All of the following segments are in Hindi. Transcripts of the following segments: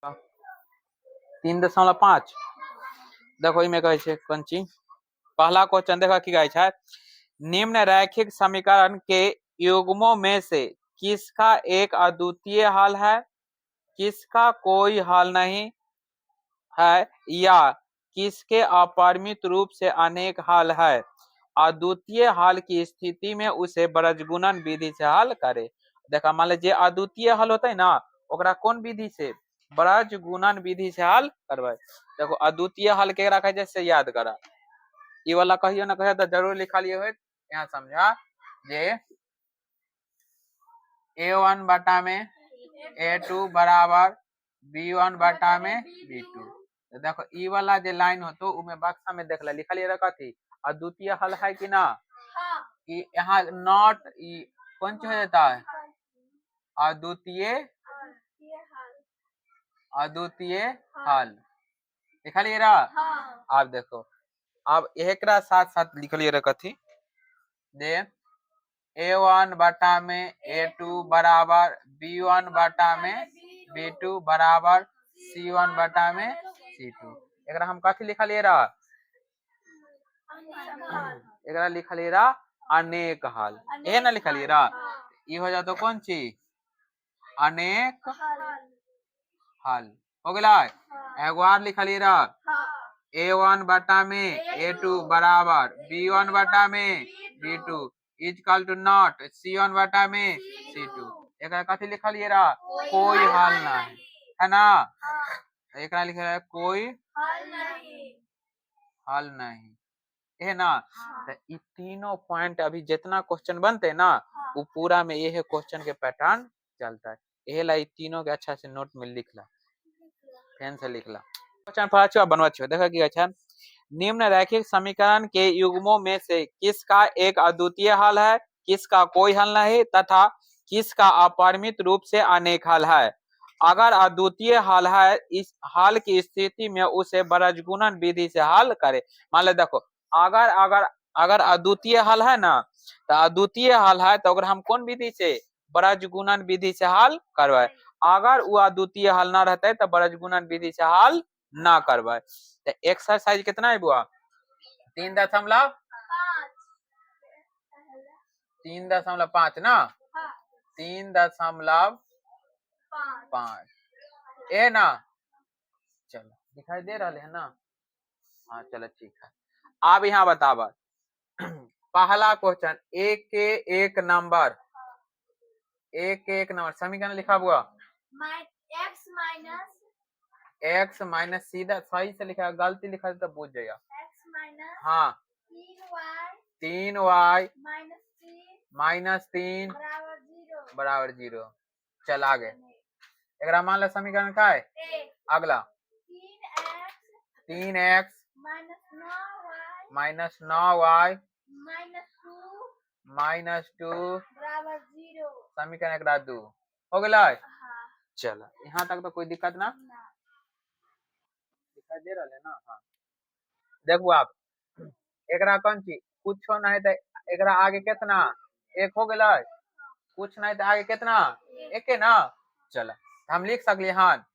3.5 देखो इमे कहे छे कोन चीज पहला क्वेश्चन देखो की कहे छे निम्न रैखिक समीकरण के युग्मों में से किसका एक अद्वितीय हल है, किसका कोई हल नहीं है या किसके अपरिमित रूप से अनेक हल है। अद्वितीय हल की स्थिति में उसे बृहज्गुणन विधि से हल करे। देखा मान लीजिए अद्वितीय हल होता है ना ओकरा कौन विधि से बृहज्गुणन विधि से हल करबे। देखो अद्वितीय हल केकरा कहे से याद करा ई वाला कहियो ना कहियो तो जरूर लिखा लिए होत यहाँ समझा जे a1 बटा में a2 बराबर b1 बटा में b2। तो देखो ई वाला जे लाइन हो तो उमे बक्सा में देख लिखा लिए कथी अद्वितीय हल है कि ना कि यहाँ नॉट कौन सी हो जाता है अद्वितीय अद्वितीय हल लिखा लिए अब देखो अब एक साथ साथ लिख लिए कथी दे a1 बटा में a2 बराबर b1 बटा में b2 बराबर c1 बटा में c2। एकरा हम कथी लिखा लिए एकरा लिखा लिए अनेक हल ये ना लिखा लिए ये हो जातो कौन चीज अनेक हल हो गया। एगो और लिखा लिए a1 बटा में a2 बराबर b1 बटा में b2 is equal to not c1 बटा में c2। एक कथी लिखा लिए कोई हल नहीं है ना एक लिखा है कोई हल नहीं है ना। तो ये तीनों पॉइंट अभी जितना क्वेश्चन बनते ना वो पूरा में ये क्वेश्चन के पैटर्न चलता है ये ला तीनों के अच्छा से नोट में लिख ला फैन से लिख ला। क्वेश्चन पांचवा बनवा छो देखा कि अच्छा निम्न रैखिक समीकरण के युग्मों में से किसका एक अद्वितीय हल है, किसका कोई हल नहीं तथा किसका अपरिमित रूप से अनेक हल है। अगर अद्वितीय हल है इस हल की स्थिति में उसे बृहज्गुणन विधि से हल करे। मान लो देखो अगर अगर अगर अद्वितीय हल है ना तो अद्वितीय हल है तो अगर हम कौन विधि से बृहज्गुणन विधि से हल करवाए। अगर वो अद्वितीय हल ना रहते तो बृहज्गुणन विधि से हल ना करवाए। तो एक्सरसाइज कितना है बुआ 3.5 ना 3.5 ए ना चलो दिखाई दे रहा है ना हाँ चलो ठीक है। अब यहाँ बतावा पहला क्वेश्चन एक के एक नंबर समीकरण लिखा हुआ x माइनस सीधा सही से लिखा गलती लिखा तो पूछ जाएगा हाँ 3y माइनस 3 बराबर 0। चल आगे एक मान लो समीकरण का है अगला 3x माइनस 9y माइनस 2 समीकरण एक 2 हो गया। चलो यहाँ तक तो कोई दिक्कत ना दिखाई दे रहा है ना। हाँ देखो आप एकरा कौन चीज कुछ नहीं तो एकरा आगे कितना एक हो गया कुछ नहीं तो आगे कितना एक ना। चलो हम लिख सकली हाँ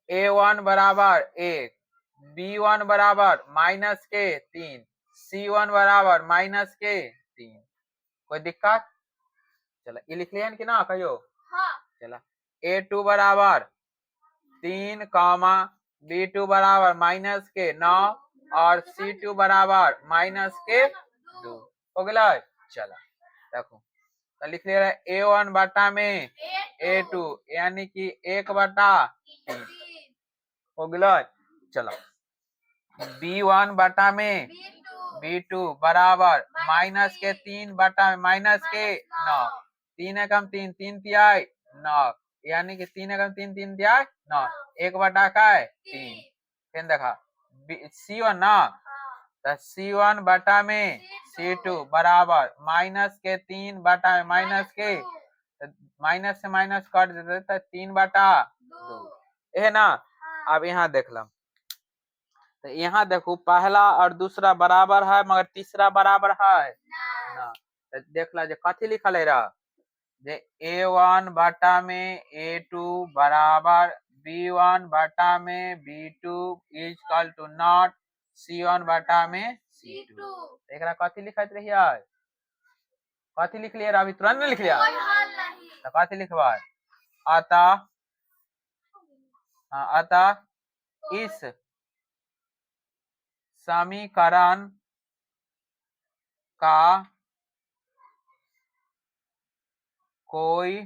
a1 बराबर 1 b1 बराबर माइनस के 3 c1 बराबर माइनस के 3 कोई दिक्कत। चलो ये लिख लिया कि ना कहियो चलो a2 बराबर 3 कामा b2 बराबर माइनस के 9 और c2 बराबर माइनस के 2 हो गया। चलो देखो तो लिख लिया a1 बटा में a2 यानी कि 1 बटा 3 हो गया। चलो b1 बटा में b2 बराबर माइनस के 3 बटा में माइनस के 9 3 एकम 3 3 तिहाई 9 यानी कि 3 एकम 3 3 तिहाई 9 1 बटा का है 3 फिर देखा c1 ना तो c1 बटा में c2 बराबर माइनस के 3 बटा में माइनस के माइनस से माइनस कट देते तो 3 बटा 2 है ना। अब यहाँ देख लो तो यहाँ देखो पहला और दूसरा बराबर है मगर तीसरा बराबर है ना तो देख ला जो कथी लिखल है जे a1 बटा में a2 बराबर B1 बटा में B2 is equal to not C1 बटा में C2। एकरा कथी लिखत रहिए, कथी लिख लिया अभी तुरंत में लिख लिया, तो कथी लिखवा, अतः अतः इस समीकरण का कोई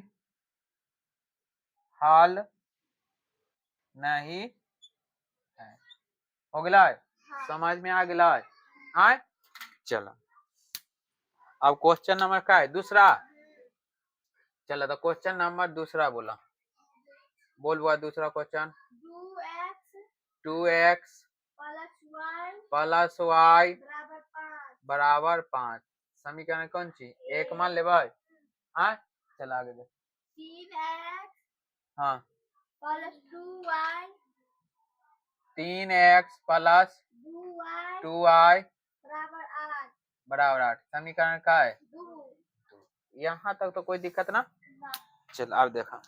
हल नहीं है। हो गया, समझ में आ गया। आए चलो, अब क्वेश्चन नंबर का है दूसरा। चलो तो क्वेश्चन नंबर दूसरा बोला, बोल बुआ दूसरा क्वेश्चन। 2x प्लस वाई बराबर 5 समीकरण कौन सी एक मान ले भाई। हाँ चल आगे दे। 3x हाँ plus 2y 3x plus 2y बराबर 8 समीकरण का है 2। यहाँ तक तो कोई दिक्कत ना। चल अब देखा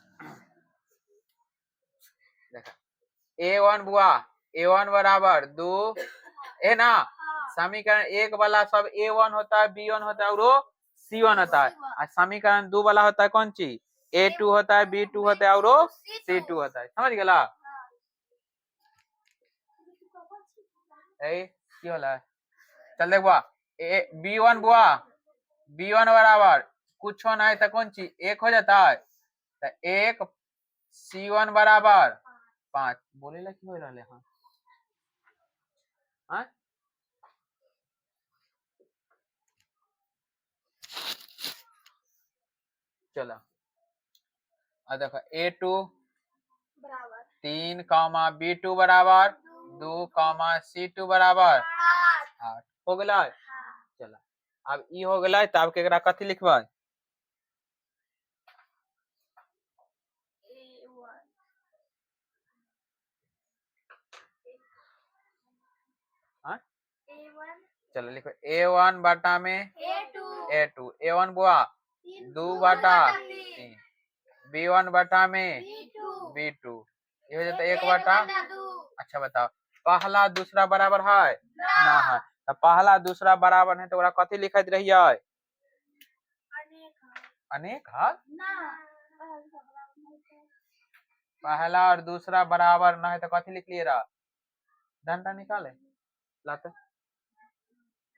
A1 बुआ A1 बराबर 2 है ना। समीकरण एक वाला सब A1 होता है, B1 होता है और C1 होता है, और समीकरण 2 वाला होता है कौन सी A2 होता है, B2 होता है और C2 होता है। समझ गया की होला। चल देख बुआ B1 बुआ B1 बराबर कुछ नहीं तो कौन सी एक हो जाता है, तो एक C1 बराबर 5 बोले ला की हो रहा है। हाँ हाँ चलो देखो A2 बराबर 3 B2 बराबर 2 C2 बराबर 8 हो गया। चलो अब ई हो गया, तो अब केकरा कथी लिखबा, चलो लिखो A1 बटा में A2 A1 बुआ 2 बटा 3 B1 बटा में B2 ये हो जाता है 1 बटा। अच्छा बताओ पहला दूसरा बराबर है ना है, तो पहला दूसरा बराबर है तो ओकरा कथी लिखत रहिए अनेक है। पहला और दूसरा बराबर ना है तो कथी लिख लिए रहा, डंडा निकाले लाते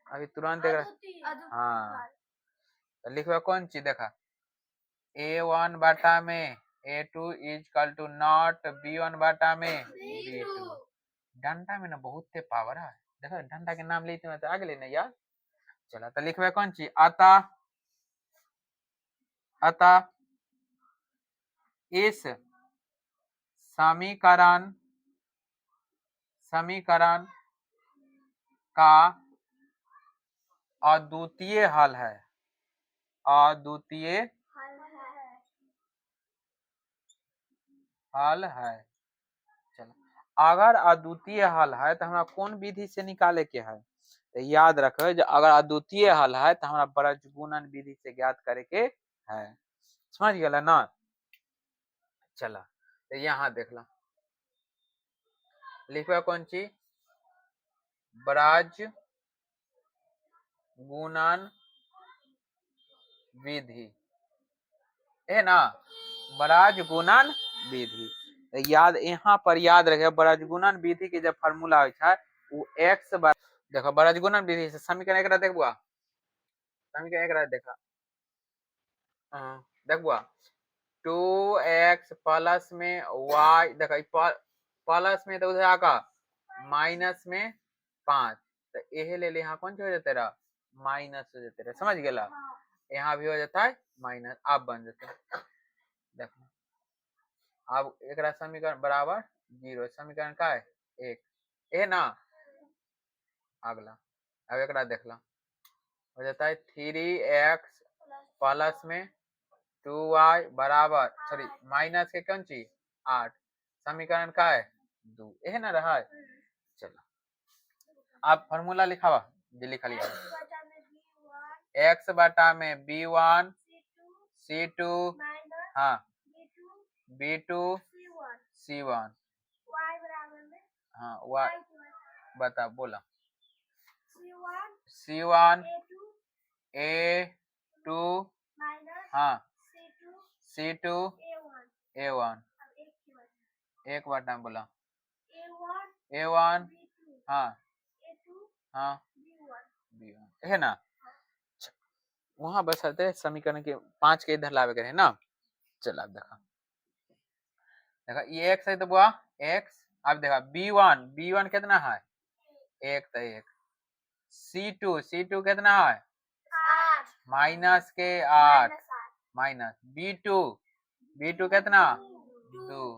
अभी तुरंत हाँ तो लिखवा कौन चीज देखा A1 बटा में A2 is equal to not B1 बटा में B2। डंडा में ना बहुत ते पावर है, देखो डंडा के नाम लेते तो आगे लेना यार। चला तो लिखवा कौन चीज अतः इस समीकरण का अद्वितीय हल है, अद्वितीय हल है। चलो अगर अद्वितीय हल है तो हमरा कौन विधि से निकाले के है, तो याद रखो जो अगर अद्वितीय हल है तो हमरा बृहज्गुणन विधि से ज्ञात करे के है। समझ गया ना। चला तो यहाँ देख लो लिखवा कौन सी बृहज्गुणन विधि है ना, बृहज्गुणन विधि। तो याद यहाँ पर याद रखे बृहज्गुणन विधि के जब फार्मूला है वो x देखो बृहज्गुणन विधि से समीकरण एक देखबुआ समीकरण एक देखा देख बुआ 2x प्लस में y देखो प्लस में तो उधर आका माइनस में 5 तो यही ले ले यहाँ कौन सी हो जाते रहा माइनस हो जाते रहा। समझ गया यहाँ भी हो जाता है माइनस आप बन जाते हैं। देखो अब एक समीकरण बराबर 0 समीकरण का है एक ए ना। अगला अब एक देख लो हो जाता है 3x प्लस में 2y बराबर सॉरी माइनस के कौन चीज 8 समीकरण का है 2 यह ना रहा है। चलो आप फॉर्मूला लिखावा जी लिखा लिया x बटा में B1 C2 हाँ B2 C1 y बराबर में हाँ y वाई की वजह बता बोला C1 C1 A2 A2 minus हाँ C2 C2 A1 A1 अब एक की वजह एक बार टाइम बोला A1 A1 B2 हाँ A2 हाँ B1 B1 है ना वहां बस आते समीकरण के 5 के इधर लावे करे ना। चल अब देखा देखा ये x है तो बुआ x अब देखा B1 कितना है एक तो एक C2 कितना है 8 माइनस के 8 माइनस 8 माइनस B2 कितना 2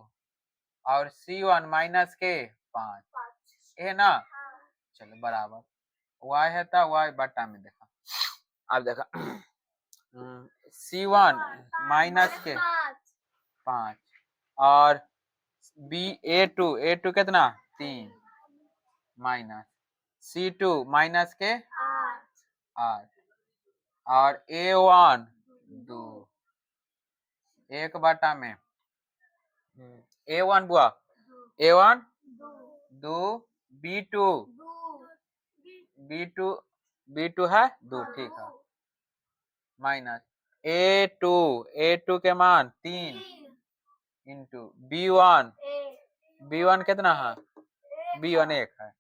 और C1 माइनस के 5 5 है ना। हाँ चलो बराबर y है तो y बट्टा में देखा अब देखा C1 माइनस के 5 और A2 कितना 3 माइनस C2 माइनस के 8 और A1 2 एक बटा में A1 बुआ A1 2 B2 B2 है 2 ठीक है माइनस A2 के मान 3 इंटू B1 कितना है B1 एक है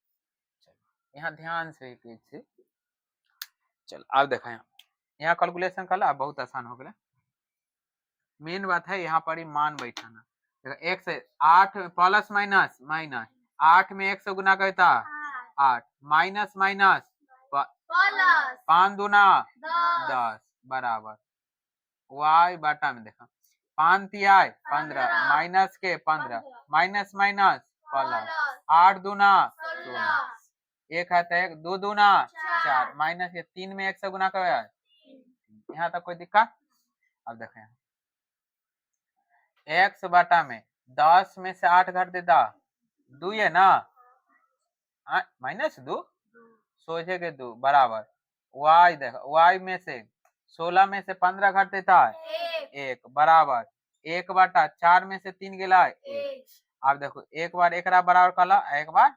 यहाँ ध्यान से कीजिए। चल अब देखा यहाँ कैलकुलेशन कर ला बहुत आसान हो गया। मेन बात है यहाँ पर ही मान बैठाना देखो एक से 8 प्लस माइनस माइनस 8 में 1 से गुना करता 8 माइनस माइनस 5 दूना 10 बराबर y बाटा में देखा 5 तिया 15 माइनस के 15 माइनस माइनस प्लस 8 दूना 16 एक है तो एक 2 दूना 4 माइनस के 3 में 1 से गुना कर यहाँ तक कोई दिक्कत। अब देखें x बाटा में 10 में से 8 घट देता 2 है ना माइनस 2 सोचे के 2 बराबर y देखो y में से 16 में से 15 घट देता है 1 बराबर 1 बाटा 4 में से 3 गिला 1 अब देखो एक बार एकरा बराबर कर ला एक बार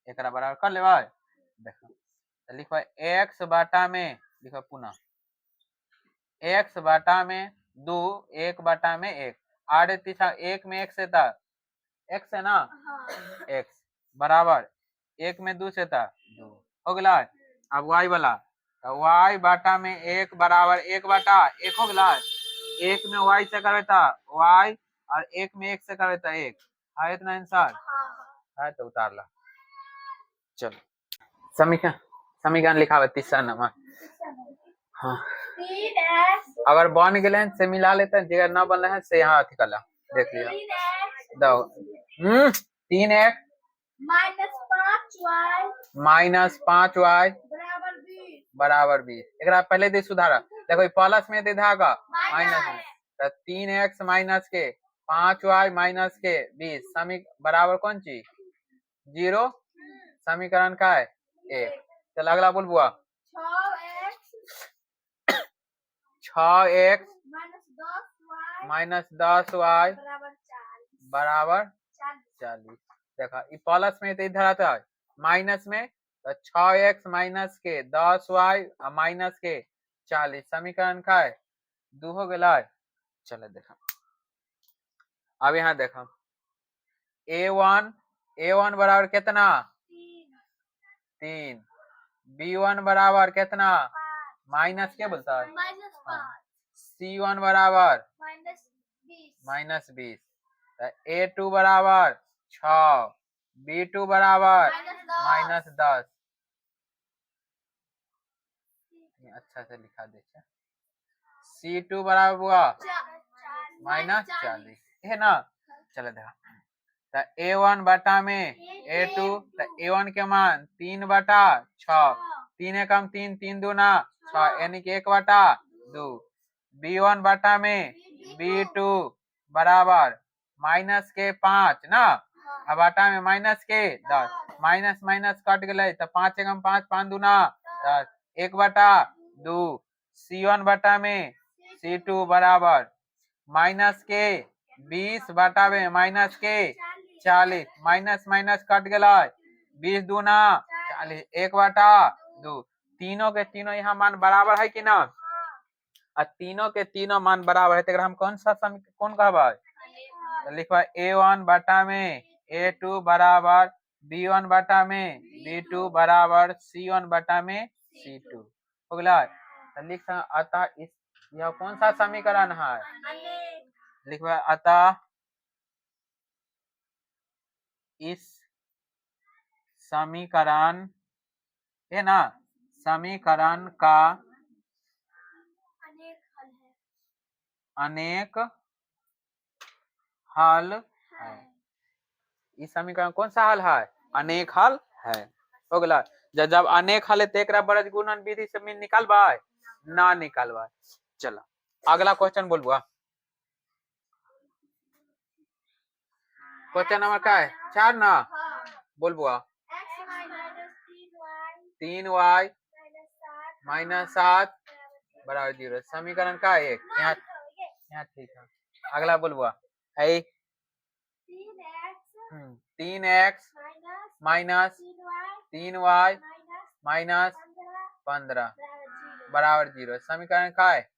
एकरा बराबर कर ले देखो तो लिखो x बाटा में लिखो पुनः x बाटा में 2 1 बाटा में 1 आड़े तीसरा 1 में 1 से था x है ना x बराबर 1 में 2 से था 2 हो गया। अब y वाला तो y बाटा में 1 बराबर 1 बाटा 1 हो गया 1 में y से करता y और 1 में 1 से करता 1 है इतना आंसर है तो उतार ला। चलो समीकरण लिखा हुआ तीसरा नंबर हाँ अगर बन गए से मिला लेते हैं जगह न बन रहे हैं से यहाँ अथी कर ला देख लिया दो 3x माइनस 5y बराबर 20 एकरा पहले दे सुधारा देखो प्लस में दे धागा माइनस में तो 3x माइनस के 5y माइनस के 20 बराबर कौन चीज 0 समीकरण का है 1 चल अगला बोल बुआ 6x माइनस 10y बराबर 40 देखा प्लस में तो इधर आता है माइनस में तो 6x माइनस के 10y माइनस के 40 समीकरण का है 2 हो गया। चलो देखा अब यहाँ देखा A1 बराबर कितना 3 B1 बराबर कितना माइनस क्या बोलता है C1 बराबर माइनस 20 A2 बराबर 6 B2 बराबर माइनस 10 अच्छा से लिखा दे C2 बराबर हुआ माइनस 40 है ना। चलो देखा तो A1 बटा में A2 तो A1 के मान 3 बटा 6 3 एकम 3 3 दूना 6 यानी कि 1 बटा 2 B1 बटा में B2 बराबर माइनस के 5 ना अब बटा में माइनस के 10 माइनस माइनस कट गए तो 5 एकम 5 5 दूना 10 1 बटा 2 C1 बटा में C2 बराबर माइनस के 20 बटा में माइनस के 40 माइनस माइनस कट गया 20 दूना 40 1 बटा 2 तीनों के तीनों यहाँ मान बराबर है कि ना और तीनों के तीनों मान बराबर है तो हम कौन सा कौन कहबा तो लिखवा a1 बटा में a2 बराबर b1 बटा में b2 बराबर c1 बटा में c2 हो गया तो लिख अतः इस यह कौन सा समीकरण है लिखवा अतः इस समीकरण है ना समीकरण का अनेक हल है इस समीकरण कौन सा हल है अनेक हल है हो गया जब अनेक हल है तो एक बरज गुणन विधि से निकालबा ना निकालबा चला अगला क्वेश्चन बोलबा क्वेश्चन नंबर क्या है 4 ना बोलबा 3y माइनस 7 बराबर 0 समीकरण का एक यहाँ ठीक है अगला बोलबा है 3x माइनस 3y माइनस 15 बराबर 0 समीकरण का है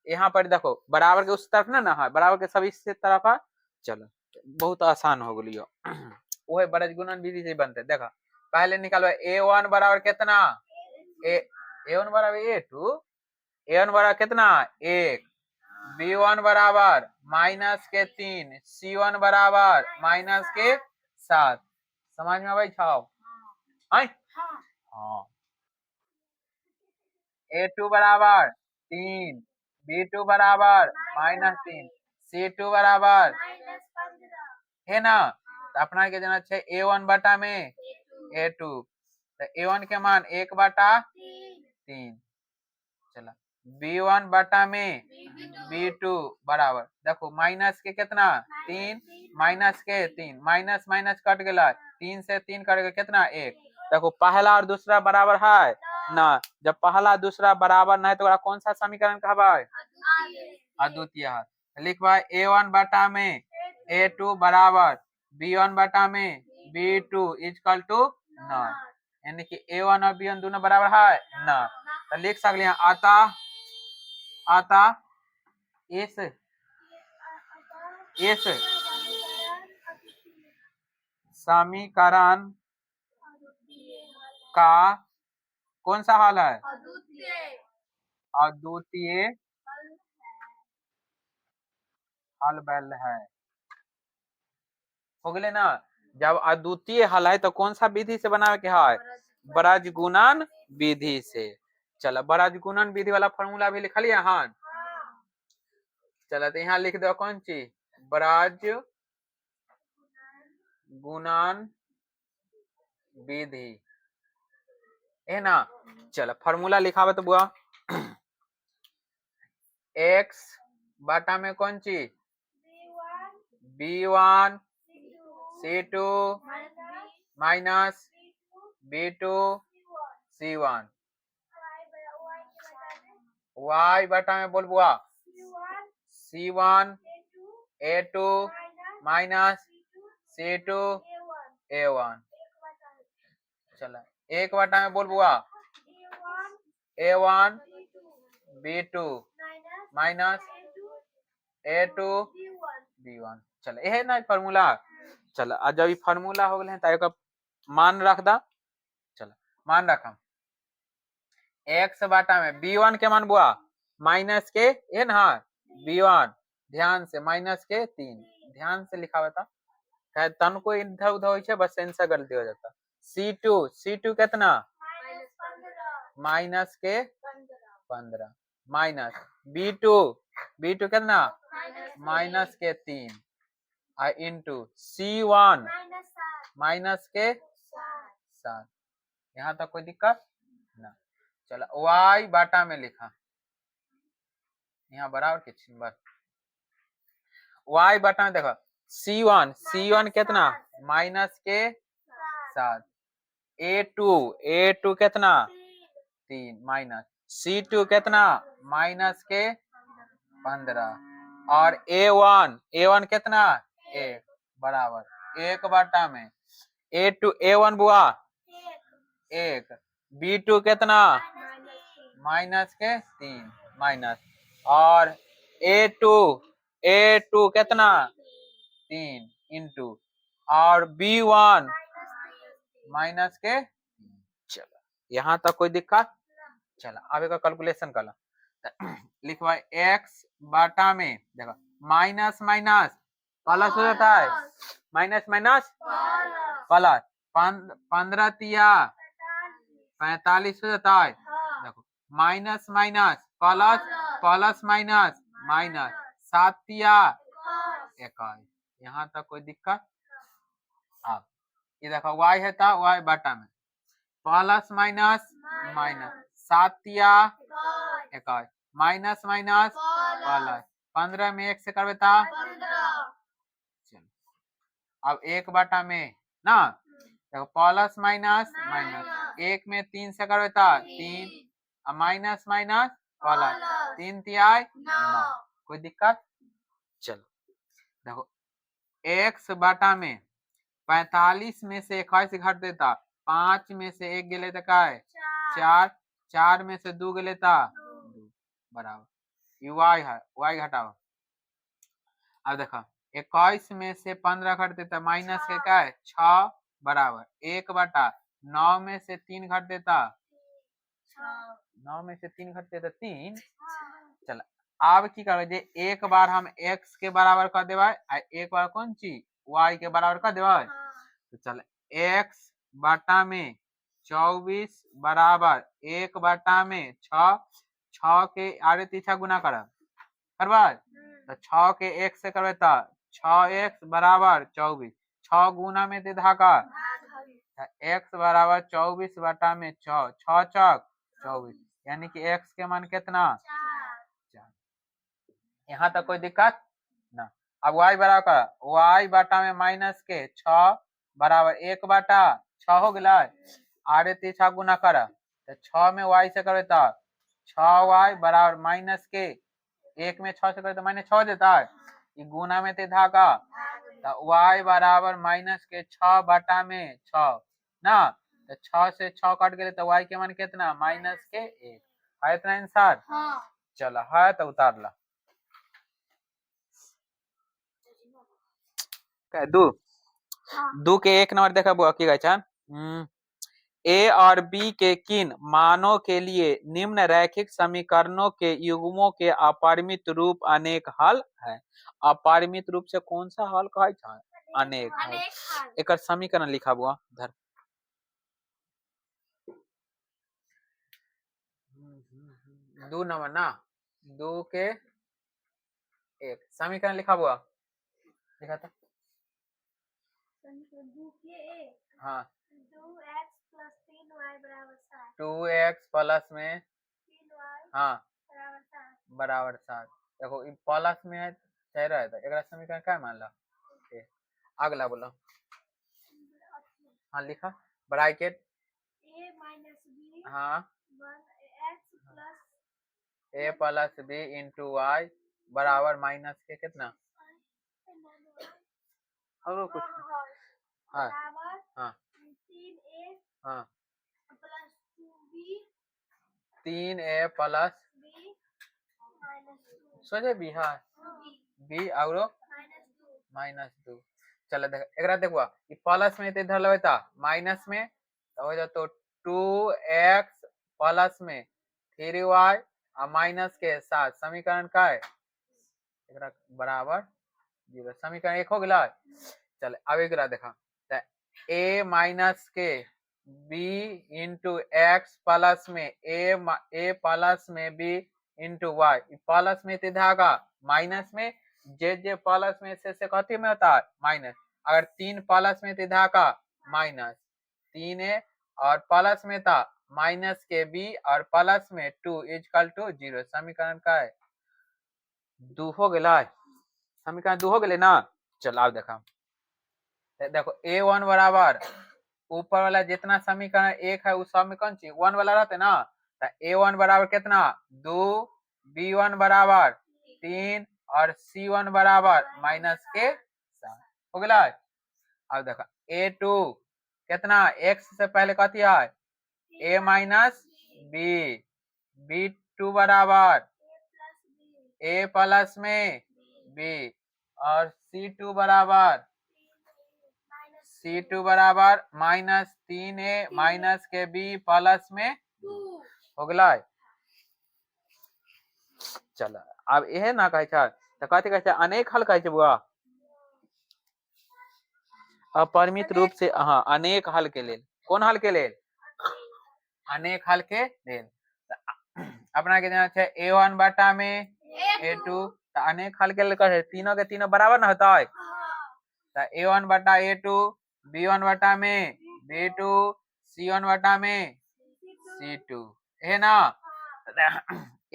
यहाँ पर देखो बराबर के उस तरफ ना है बराबर के सभी से तरफ है चलो बहुत आसान हो गलियो वो बरज गुणन विधि से बनते देखा पहले निकालो a1 बराबर कितना a1 बराबर a2 a1 बराबर कितना 1 b1 बराबर माइनस के 3 c1 बराबर माइनस के 7 समझ में भाई छाओ हाँ a2 बराबर 3 b2 बराबर माइनस 3 c2 बराबर है ना तो अपना के जना छे a1 बटा में a2 तो a1 के मान 1 बटा 3 चला b1 बटा में b2 बराबर देखो माइनस के कितना 3 माइनस के 3 माइनस माइनस कट गया 3 से 3 कट गया कितना 1 देखो पहला और दूसरा बराबर है ना जब पहला दूसरा बराबर ना है तो कौन सा समीकरण कहबा अद्वितीय है लिखवा a1 बटा में a2 बराबर b1 बटा में b2 इक्वल टू ना यानी कि a1 और b1 दोनों बराबर है ना तो लिख सकलिए आता इस समीकरण का कौन सा हल है अद्वितीय हल बैल है हो गए ना जब अद्वितीय हल है तो कौन सा विधि से बनावे के है बरज गुणन विधि से चलो बरज गुणन विधि वाला फॉर्मूला भी लिख लिया हाँ चलो तो यहाँ लिख दो कौन चीज बरज गुणन विधि है ना चलो फॉर्मूला लिखावे तो बुआ x बटा में कौन चीज b1 c2 minus b2 c1 y बटा में बोल बुआ c1 a2 minus c2 a1 चला एक बटा में बोल बुआ a1 b2 minus a2 b1 चलो यह ना फार्मूला चलो आज जब फार्मूला हो गए तो मान रख दा चलो मान रखा x बटा में b1 के मान बुआ माइनस के है ना b1 ध्यान से माइनस के 3 ध्यान से लिखा हुआ था तन को इधर उधर हो बस सेंसर गलती हो जाता c2 कितना माइनस के 15 माइनस b2 कितना माइनस के 3 इंटू c1 माइनस के 7 यहाँ तक कोई दिक्कत ना चलो y बाटा में लिखा यहाँ बराबर के बस y बाटा में देखो c1 कितना माइनस के 7 a2 कितना 3 माइनस c2 कितना माइनस के 15 और A1 कितना 1 बराबर 1 बटा में A1 बुआ 1 B2 कितना -3 माइनस और A2 कितना 3 इंटू और B1 -3। चलो यहाँ तक कोई दिक्कत। चलो अब एक कैलकुलेशन कर लो। लिखवा x बटा में देखो माइनस माइनस प्लस हो जाता है, माइनस माइनस प्लस 15 तिया 45 हो जाता है। देखो minus minus plus plus minus minus 7 तिया 21। यहाँ तक कोई दिक्कत। अब ये देखो y है था y बटा में प्लस माइनस माइनस 7 तिया 21 माइनस माइनस प्लस 15 में 1 से कर बेटा। चलो अब 1 बटा में ना देखो प्लस माइनस माइनस 1 में 3 से कर बेटा 3 अब माइनस माइनस प्लस 3 तिया 9। कोई दिक्कत। चलो देखो x बटा में 45 में से 21 घट देता 5 में से 1 गेले तो का है 4 4 में से 2 गेले था 2 बराबर y है y घटाओ। अब देखो 21 में से 15 घट देता माइनस के क्या है 6 बराबर 1 बटा 9 में से 3 घट देता 9 में से 3 घट देता 3। चल अब की करबे जे एक बार हम x के बराबर कर देबे आ एक बार कौन चीज y के बराबर कर देबे। तो चल x बटा में 24 बराबर 1 बटा में 6 6 के आगे पीछा गुना करब करबा तो 6 के 1 से करबे तो 6x बराबर 24 6 गुना में दे धागा x बराबर 24 बटा में 6 6 चौक 24 यानी कि x के मान कितना 4। यहाँ तक कोई दिक्कत ना। अब y बराबर y बटा में माइनस के 6 बराबर 1 बटा 6 हो गया आरे तीछा गुना कर तो 6 में y से करे तो 6y बराबर माइनस के 1 में 6 से करे तो माइनस 6 देता है ये गुना में ते धागा तो y बराबर माइनस के 6 बटा में 6 ना तो 6 से 6 कट गए तो y के मान कितना माइनस के 1 है इतना आंसर। चलो है तो उतार ला दो के 1 नंबर देखा बुआ की गचा ए और बी के किन मानों के लिए निम्न रैखिक समीकरणों के युग्मों के अपरिमित रूप अनेक हल है। अपरिमित रूप से कौन सा हल कहे छै अनेक हल। एक समीकरण लिखा बुआ धर दो नंबर ना 2 के 1 समीकरण लिखा बुआ लिखा था हाँ 2x प्लस में 3y हाँ बराबर 7 देखो प्लस में है चाहे रहा था एक समीकरण क्या मान ला अगला बोलो हाँ लिखा ब्रैकेट हाँ a plus B into Y बराबर माइनस के कितना और कुछ हाँ हाँ हाँ 3a प्लस सोचे बी हाँ बी और -2 चलो देख एक देखो ये प्लस में इधर लगता माइनस में तो हो जातो 2x प्लस में 3y और माइनस के साथ समीकरण का है बराबर 0 समीकरण 1 हो गया। चल अब एक देखा a माइनस के b इंटू एक्स प्लस में a प्लस में b इंटू वाई प्लस में धागा माइनस में जे प्लस में से कथी में होता है माइनस अगर 3 प्लस में धागा माइनस 3a और प्लस में था माइनस के b और प्लस में 2 इक्वल टू 0 समीकरण का है 2 हो गया समीकरण 2 हो गए ना। चल आप देखा देखो a1 बराबर ऊपर वाला जितना समीकरण 1 है उस समीकरण 1 वाला रहते ना तो a1 बराबर कितना 2 b1 बराबर 3 और C1 बराबर माइनस के 7 हो गया। अब देखा A2 कितना x से पहले कथी है a माइनस बी, B2 बराबर a प्लस में b और C2 बराबर माइनस 3a माइनस के b प्लस में हो गया। चलो अब यह ना कहे तो कथी कहे अनेक हल कहे बुआ अपरिमित रूप से हाँ अनेक हल के लेल कौन हल के लेल अनेक हल के लेल अपना के जाना है A1 बटा में A2 तो अनेक हल के लेल कहे तीनों के तीनों बराबर ना होता है तो A1 बटा A2 B1 बटा में B2 C1 बटा में C2 है ना।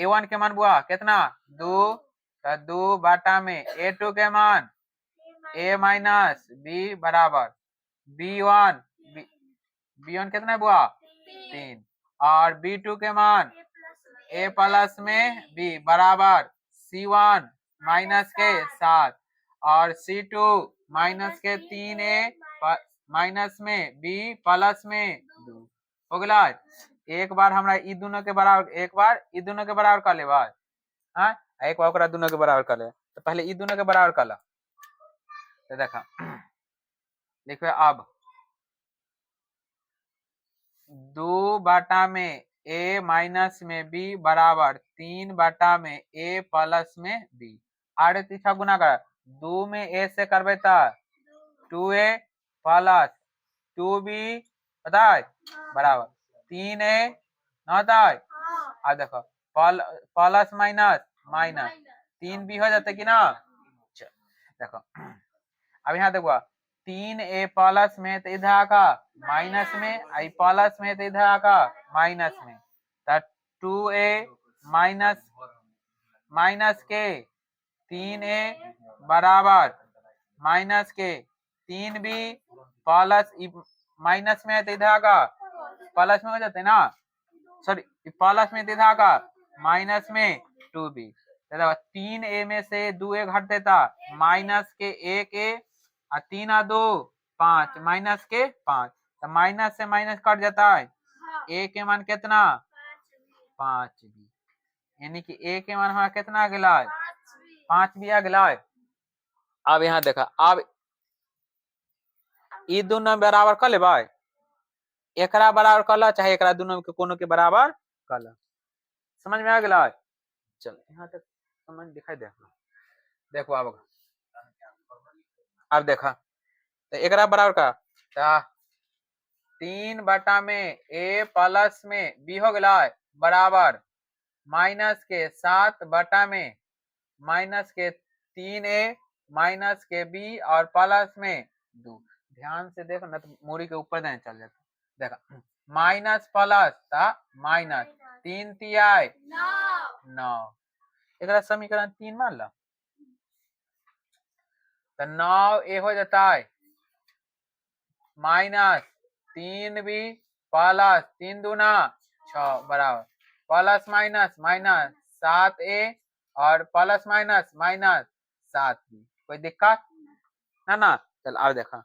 A1 के मान बुआ कितना 2 तो 2 बटा में A2 के मान a माइनस b बराबर B1 कितना है बुआ 3 और B2 के मान a प्लस में b बराबर C1 माइनस के 7 और C2 माइनस के 3a माइनस में b प्लस में 2 हो गया। एक बार हमरा ई दोनों के बराबर एक बार ई दोनों के बराबर कर ले बार हाँ एक बार ओकरा दोनों के बराबर कर ले तो पहले ई दोनों के बराबर कर ला तो देखा लिखो अब 2 बटा में a माइनस में b बराबर 3 बटा में a प्लस में b आड़े तीछा गुना कर 2 में a से करबे तो 2a प्लस 2b पता है बराबर 3a ना होता है अब देखो प्लस माइनस माइनस 3b हो जाते कि ना देखो अब यहाँ देखो 3a प्लस में तो इधर आका माइनस में आई प्लस में तो इधर आका माइनस में तो 2a माइनस माइनस के 3a बराबर माइनस के 3b प्लस माइनस में है तो इधर आका प्लस में हो जाते ना सॉरी प्लस में तो इधर आका माइनस में 2b 3a में से 2a घट देता माइनस के 1a और 3 और 2 5 माइनस के 5 तो माइनस से माइनस कट जाता है a के मान कितना 5 भी यानी कि a के मान हमारा कितना आ गया 5 भी आ गया। अब यहाँ देखा अब ई दोनों बराबर कर ले भाई एकरा बराबर कर ला चाहे एकरा दोनों के कोनो के बराबर कर ला समझ में आ गया। चल यहाँ तक समझ दिखाई दे देखो अब देखा तो एकरा बराबर का 3 बटा में a प्लस में b हो गया बराबर माइनस के 7 बटा में माइनस के 3a माइनस के b और प्लस में 2 ध्यान से देखो ना तो मूड़ी के ऊपर देने चल जाता देखा माइनस प्लस था माइनस 3 तिहाई 9 एक समीकरण 3 मान ला तो 9 ए हो जाता है माइनस 3b प्लस 3 दूना 6 बराबर प्लस माइनस माइनस 7a और प्लस माइनस माइनस 7b कोई दिक्कत ना चल अब देखा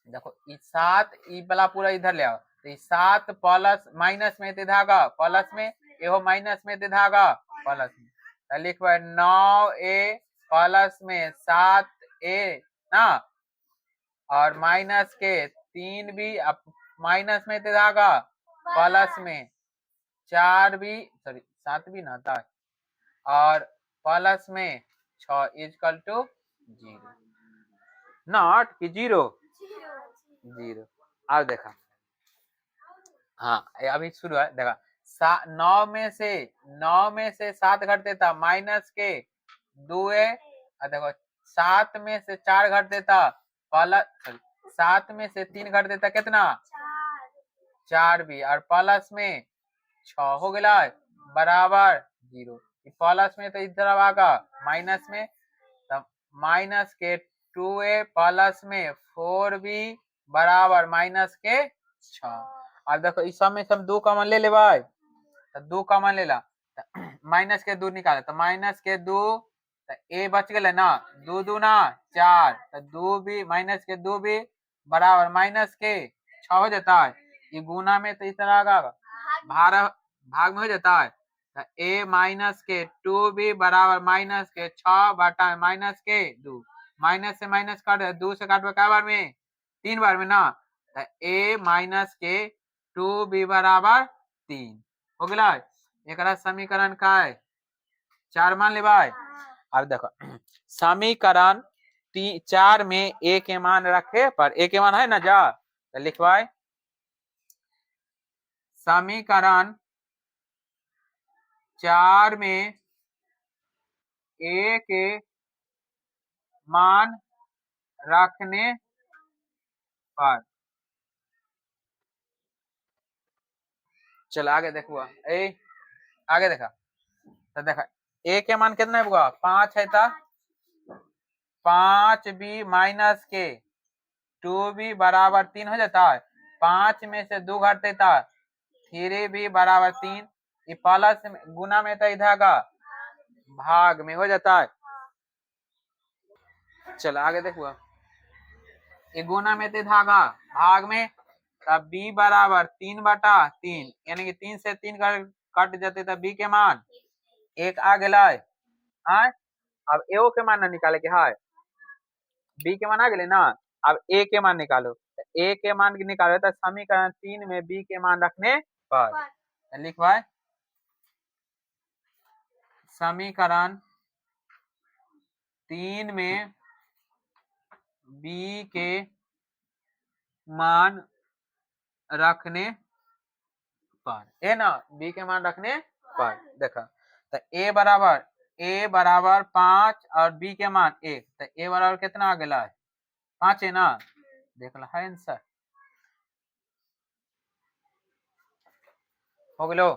देखो ई 7 ई वाला पूरा इधर ले आओ तो 7 प्लस माइनस में धागा प्लस में एहो माइनस में धागा प्लस में तो लिखो 9a प्लस में 7a ना और माइनस के 3b माइनस में धागा प्लस में 4b सॉरी 7b ना था और प्लस में 6 इक्वल टू 0 नॉट कि 0 अब देखा हाँ अभी शुरू है देखा 9 में से 7 घट देता माइनस के 2a देखो 7 में से 4 घट देता प्लस 7 में से 3 घट देता कितना 4b और प्लस में 6 हो गया बराबर 0 प्लस में तो इधर आगा माइनस में तब माइनस के 2a प्लस में 4b बराबर माइनस के 6 अब देखो इस सब में सब 2 कॉमन ले ले भाई तो 2 कॉमन ले ला माइनस के 2 निकाले तो माइनस के 2 तो ए बच गए ना, 2 दूना 4 तो 2 भी माइनस के 2 भी बराबर माइनस के 6 हो जाता है। ये गुना में तो इस तरह का भाग में हो जाता है। तो ए माइनस के 2 भी बराबर माइनस के 6 बटा माइनस के 2, माइनस से माइनस काट 2 से काटो क्या बार में 3 बार में ना, तो ए माइनस के 2 भी बराबर 3 हो गया। एक समीकरण का है 4 मान ले भाई। अब देखो समीकरण 4 में ए के मान रखे पर ए के मान है ना जा, तो लिखवाए समीकरण 4 में ए के मान रखने पर, चलो आगे देखो ए आगे देखा तो देखा ए के मान कितना है 5 है था, 5 भी माइनस के 2 भी बराबर 3 हो जाता है। 5 में से 2 घट देता 3 भी बराबर 3, ये प्लस गुना में तो इधर का भाग में हो जाता है। चलो आगे देखो ये गुना में तो धागा भाग में, तब बी बराबर 3 बटा 3 यानी कि 3 से 3 कट जाते तब बी के मान 1 आ गया। अब ए के मान ना निकाले के है, बी के मान आ गए ना, अब ए के मान निकालो। ए के मान निकालो तो समीकरण 3 में बी के मान रखने पर लिखवाए समीकरण 3 में बी के मान रखने पर, ए ना बी के मान रखने पर देखा तो ए बराबर 5 और बी के मान 1, तो ए बराबर कितना आ गया है 5 है ना, देख लो है आंसर हो गलो।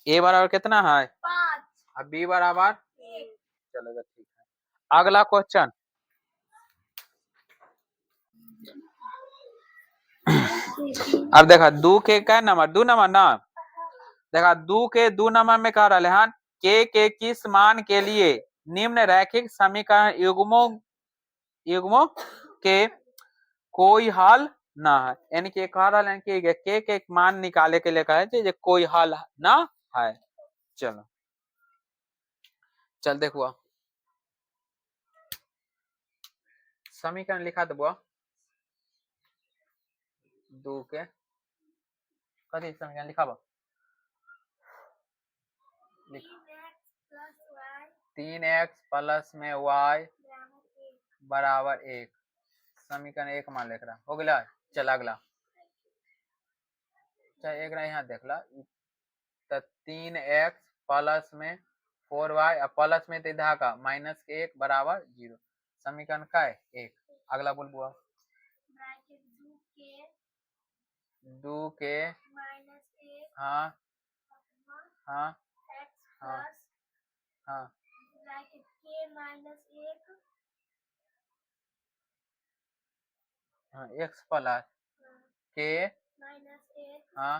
ए बराबर कितना है 5 अब बी बराबर 1। चलेगा ठीक है। अगला क्वेश्चन अब देखा 2 के क्या नंबर 2 नंबर ना, देखा 2 के 2 नंबर में कह रहे हैं के किस मान के लिए निम्न रैखिक समीकरण युग्मों के कोई हल ना है, यानी कि कह रहा है कि के मान निकाले के लिए कहे कोई हल ना है। चलो चल देखो समीकरण लिखा दो 2 के कथी समीकरण लिखा 3x प्लस में y बराबर 1 समीकरण 1 मान लिख रहा हो गया। चल अगला चाहे एक यहाँ देख ला तो 3x प्लस में 4y और प्लस में इधर का माइनस के 1 बराबर 0 समीकरण का है 1। अगला बोल बुआ 2 के हाँ हाँ हाँ हाँ हाँ x प्लस के हाँ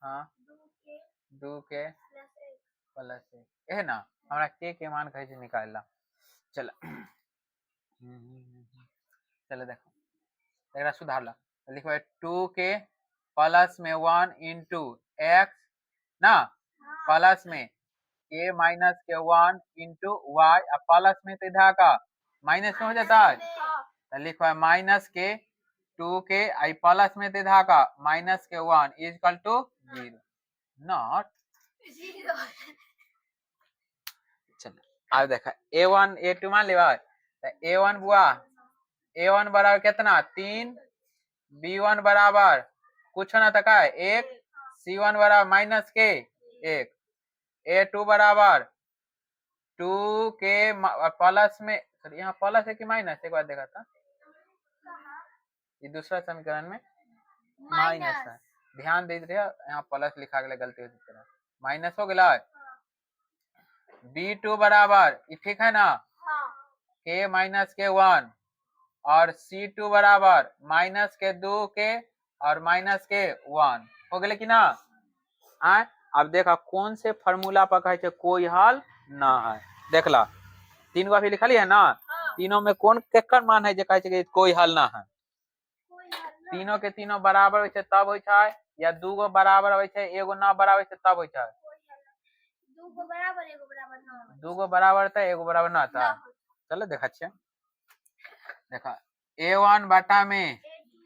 हाँ 2 के प्लस 1 है ना, हमारा के मान कैसे निकालना। चल चलो देखो एक सुधार ला लिखो 2 के प्लस में 1 इंटू एक्स ना प्लस में के माइनस के 1 इंटू वाई प्लस में तो इधर का माइनस में हो जाता है, तो लिखो है माइनस के 2 के आई प्लस में तो इधर का माइनस के 1 इजकल टू 0 नॉट। चलो अब देखा a1 a2 मान लिया तो a1 बुआ a1 बराबर कितना 3, b1 बराबर कुछ ना तक है 1, c1 बराबर माइनस के 1, a2 बराबर 2 के प्लस में यहाँ प्लस है कि माइनस एक बार देखा था ये दूसरा समीकरण में माइनस है, ध्यान दे रहे यहाँ प्लस लिखा गया गलती हो तरह माइनस हो गया। b2 बराबर ठीक है ना k माइनस के 1 और c2 बराबर माइनस के 2 के और माइनस के 1 हो गेले कि ना। आय अब देखा कौन से फार्मूला पर कहे कोई हल ना है। देखला तीन गो अभी लिखली है ना, तीनों में कौन केकर मान है जे कहे कोई हल ना है। तीनों के तीनों बराबर होय छै तब होय छै, या दू गो बराबर होय छै एगो ना बराबर होय छै तब होय छै। दू गो बराबर था एगो बराबर ना था। चलो देखा छे, देखा a1 बटा में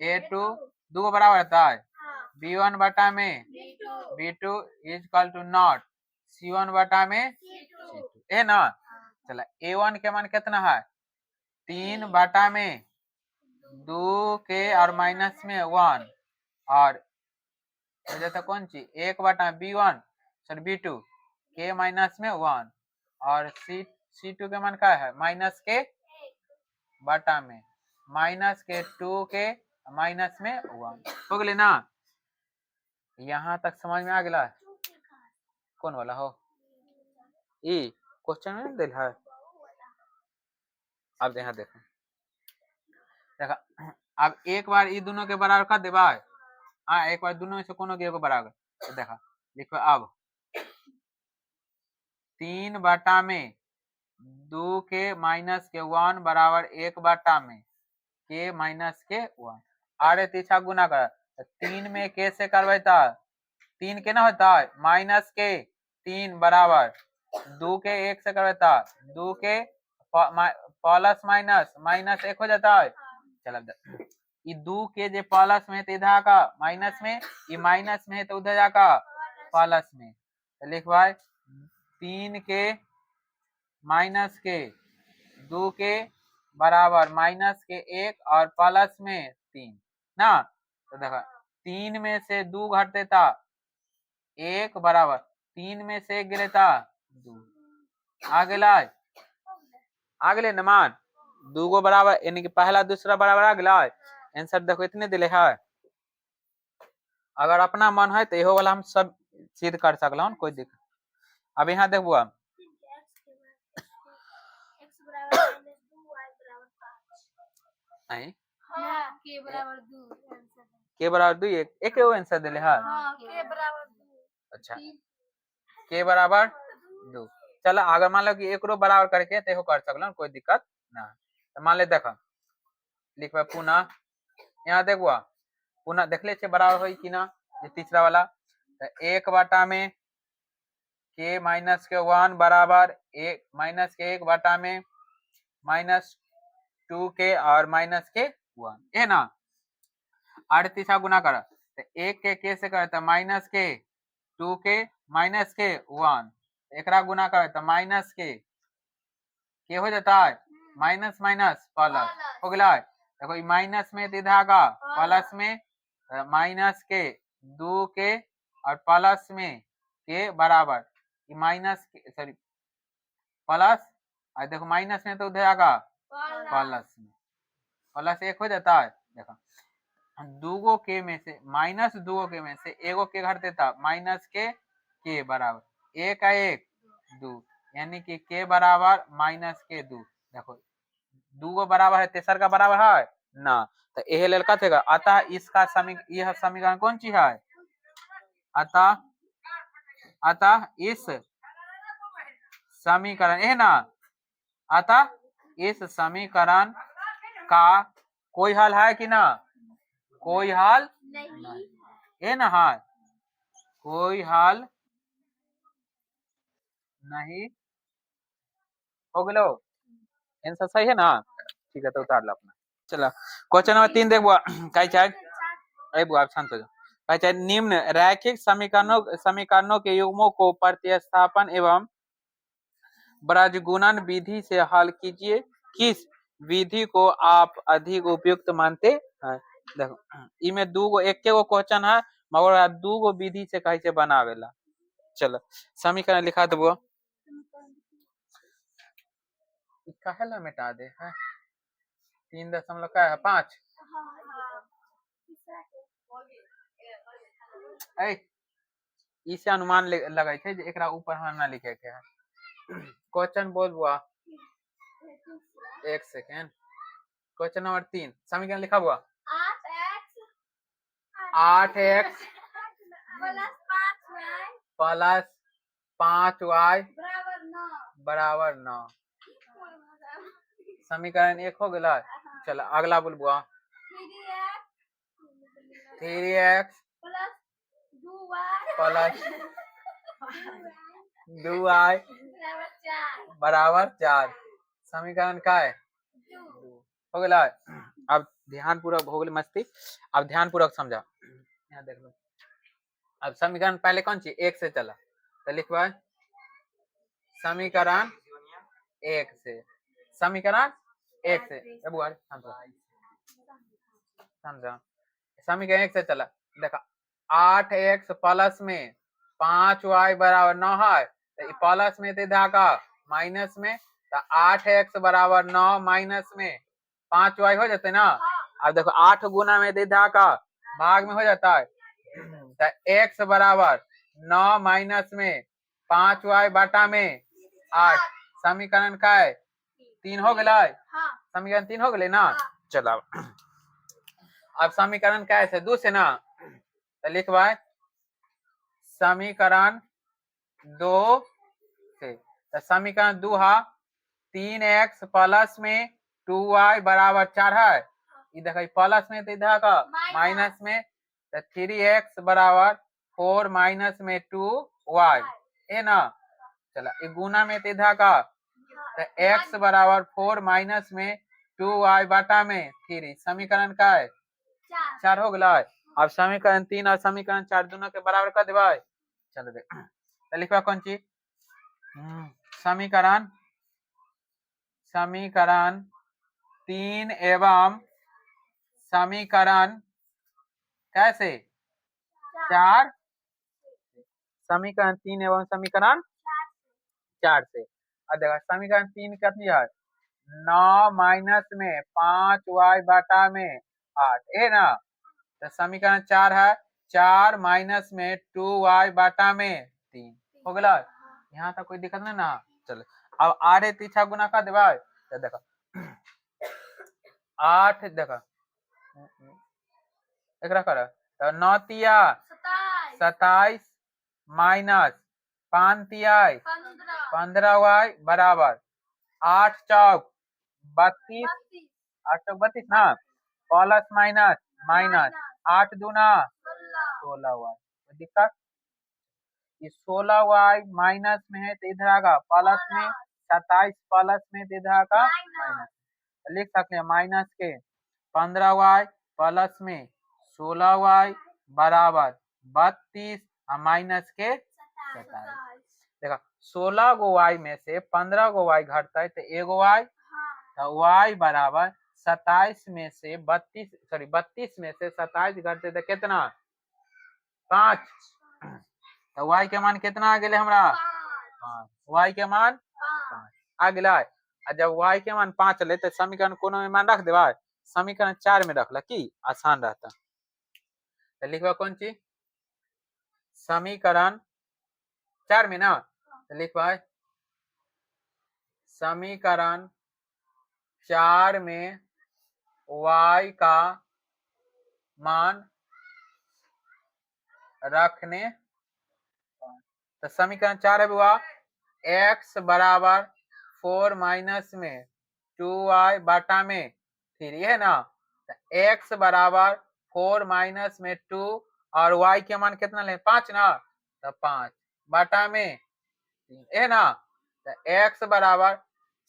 a2 दू गो बराबर था, b1 बटा में b2 is equal to not c1 बटा में c2 है ना। चला a1 के मान कितना है 3 बटा में 2 के और माइनस में 1 और जैसे कौन चीज 1 बटा b1 सर b2 के माइनस में 1 और c2 के मान क्या है माइनस के बटा में माइनस के 2 के माइनस में 1 हो गए ना। यहाँ तक समझ में आ गया। कौन वाला हो ई क्वेश्चन में दिल है। अब यहाँ देखो, देखा अब एक बार ई दोनों के बराबर कर देबा। हाँ एक बार दोनों में से कोनो के बराबर तो देखा लिखो अब 3 बटा में 2 के माइनस के 1 बराबर 1 बटा में के माइनस के 1 आरे तीसरा गुना कर 3 में के से करवे था 3 के ना होता है माइनस के 3 बराबर 2 के 1 से करवे था 2 के प्लस माइनस माइनस 1 हो जाता है। चलो ये 2 के जे प्लस में तो इधर का माइनस में, ये माइनस में है तो उधर जाका प्लस में। तो लिख भाई 3 के माइनस के 2 के बराबर माइनस के 1 और प्लस में 3 ना। तो देखा 3 में से 2 घट देता 1 बराबर 3 में से 1 गिरे था 2 आ गए न मान 2 गो बराबर यानी कि पहला दूसरा बराबर आ गया। आंसर देखो इतने दिले है। अगर अपना मन है तो इहो वाला हम सब सिद्ध कर सकल कोई दिक्कत। अब यहाँ देखो के बराबर 2 एक आंसर दिले है। अच्छा के बराबर 2 चलो अगर मान लो कि एकरो बराबर करके तो कर सकल कोई दिक्कत ना। तो मान ले देखो लिखबा पुनः यहाँ देखो पुनः देख ले बराबर हो कि ना ये तीसरा वाला। तो 1 बटा में के माइनस के 1 बराबर 1 माइनस के 1 बटा में माइनस 2 के और माइनस के 1 है ना। और तीसरा गुना कर तो 1 के से करता माइनस के 2 के माइनस के 1 एक गुना कर तो माइनस के हो जाता है माइनस माइनस प्लस हो गया। देखो माइनस में इधर का प्लस में माइनस के 2 के और प्लस में के बराबर माइनस के सॉरी प्लस और देखो माइनस में तो उधर आगा प्लस में प्लस 1 हो जाता है। देखो दूगो के में से माइनस दूगो के में से एगो के घट देता माइनस के बराबर 1 का 1 2 यानी कि के बराबर माइनस के 2। देखो दूगो बराबर है तेसर का बराबर है ना। तो यह लड़का थे अतः इसका यह समीकरण कौन सी है। अतः इस समीकरण है ना। अतः इस समीकरण का कोई हल है कि ना कोई हल नहीं है ना। हाँ कोई हल नहीं हो गलो आंसर सही है ना। ठीक है तो उतार लो अपना। चला क्वेश्चन नंबर 3 देखो कई चाहे अरे बुआ शांत हो जाओ। कई चाहे निम्न रैखिक समीकरणों के युग्मों को प्रतिस्थापन एवं ब्रजगुणन विधि से हल कीजिए। किस विधि को आप अधिक उपयुक्त मानते हैं। देखो इमे दूगो एके गो क्वेश्चन है मगर दूगो विधि से कहीं से बनावेला। चलो समीकरण लिखा दो काहेला मिटा दे है 3.5 इसे अनुमान लगे थे एकरा ऊपर हम ना लिखे के है। क्वेश्चन बोल बुआ एक सेकेंड। क्वेश्चन नंबर 3 समीकरण लिखा हुआ 8x प्लस 5y बराबर 9 बराबर 9। समीकरण 1 हो गया। चल अगला बोल बुआ। 3x plus 2y plus 2y बराबर 4 बराबर 4। समीकरण का है 2 हो गया। अब ध्यान पूर्वक हो गई मस्ती। अब ध्यान पूर्वक समझा। यहाँ देख लो। अब समीकरण पहले कौन सी 1 से चला तो लिखवा समीकरण 1 से। समीकरण 1 से समझा। समीकरण 1 से चला देखा 8x प्लस में 5y बराबर 9 है तो प्लस में थे धाका माइनस में तो 8x बराबर 9 माइनस में 5y हो जाते ना। अब देखो 8 गुना में दे धाका भाग में हो जाता है तो x बराबर 9 माइनस में 5y बटा में 8। समीकरण का है 3 हो गया। हाँ समीकरण 3 हो गए ना। चलो अब समीकरण कैसे 2 से ना तो लिखवाए समीकरण 2 से। तो समीकरण 2 है 3x प्लस में 2y बराबर 4 है। इधर प्लस में तो इधर का माइनस में तो 3x बराबर 4 माइनस में 2y है ना। चला ये गुना में तो इधर का तो x बराबर 4 माइनस में 2y बटा में 3। समीकरण का है 4 हो गया। अब समीकरण 3 और समीकरण 4 दोनों के बराबर कर देवा। चलो देख तो लिखवा कौन चीज समीकरण 3 एवं समीकरण कैसे 4 समीकरण 3 एवं समीकरण 4 से। अब देखा समीकरण 3 कितनी है 9 माइनस में 5y बटा में 8 है ना। तो समीकरण 4 है 4 माइनस में 2y बटा में 3 हो गया। यहाँ तक कोई दिक्कत नहीं ना। चलो अब आरे पीछा गुना कर देवा तो देखो 8 देखो एकरा कर तो 9 तिया 27 माइनस 5 तिया 15y बराबर 8 चौक 32 8 चौक 32 ना प्लस माइनस माइनस 8 दूना 16y। दिक्कत ये 16y माइनस में है तो इधर आगा प्लस में 27 प्लस में तो इधर आगा माइनस। लिख सकते हैं माइनस के 15y प्लस में 16y बराबर 32 और माइनस के 27। देखा 16 गो y में से 15 गो y घटता है तो एगो y तो y बराबर 27 में से 32 में से 27 घटते तो कितना 5 तो y के मान कितना आ गए हमरा 5। y के मान 5 आ गया। जब y के मान 5 ले तो समीकरण कोनो में मान रख देवा समीकरण 4 में रखला की आसान रहता। तो लिखवा कौन चीज समीकरण 4 में ना तो लिखवा समीकरण 4 में y का मान रखने तो समीकरण 4 है बुआ x बराबर 4 माइनस में 2y बटा में 3 है ना। तो x बराबर 4 माइनस में 2 और y के मान कितना ले 5 ना तो 5 बटा में 3 है ना। तो x बराबर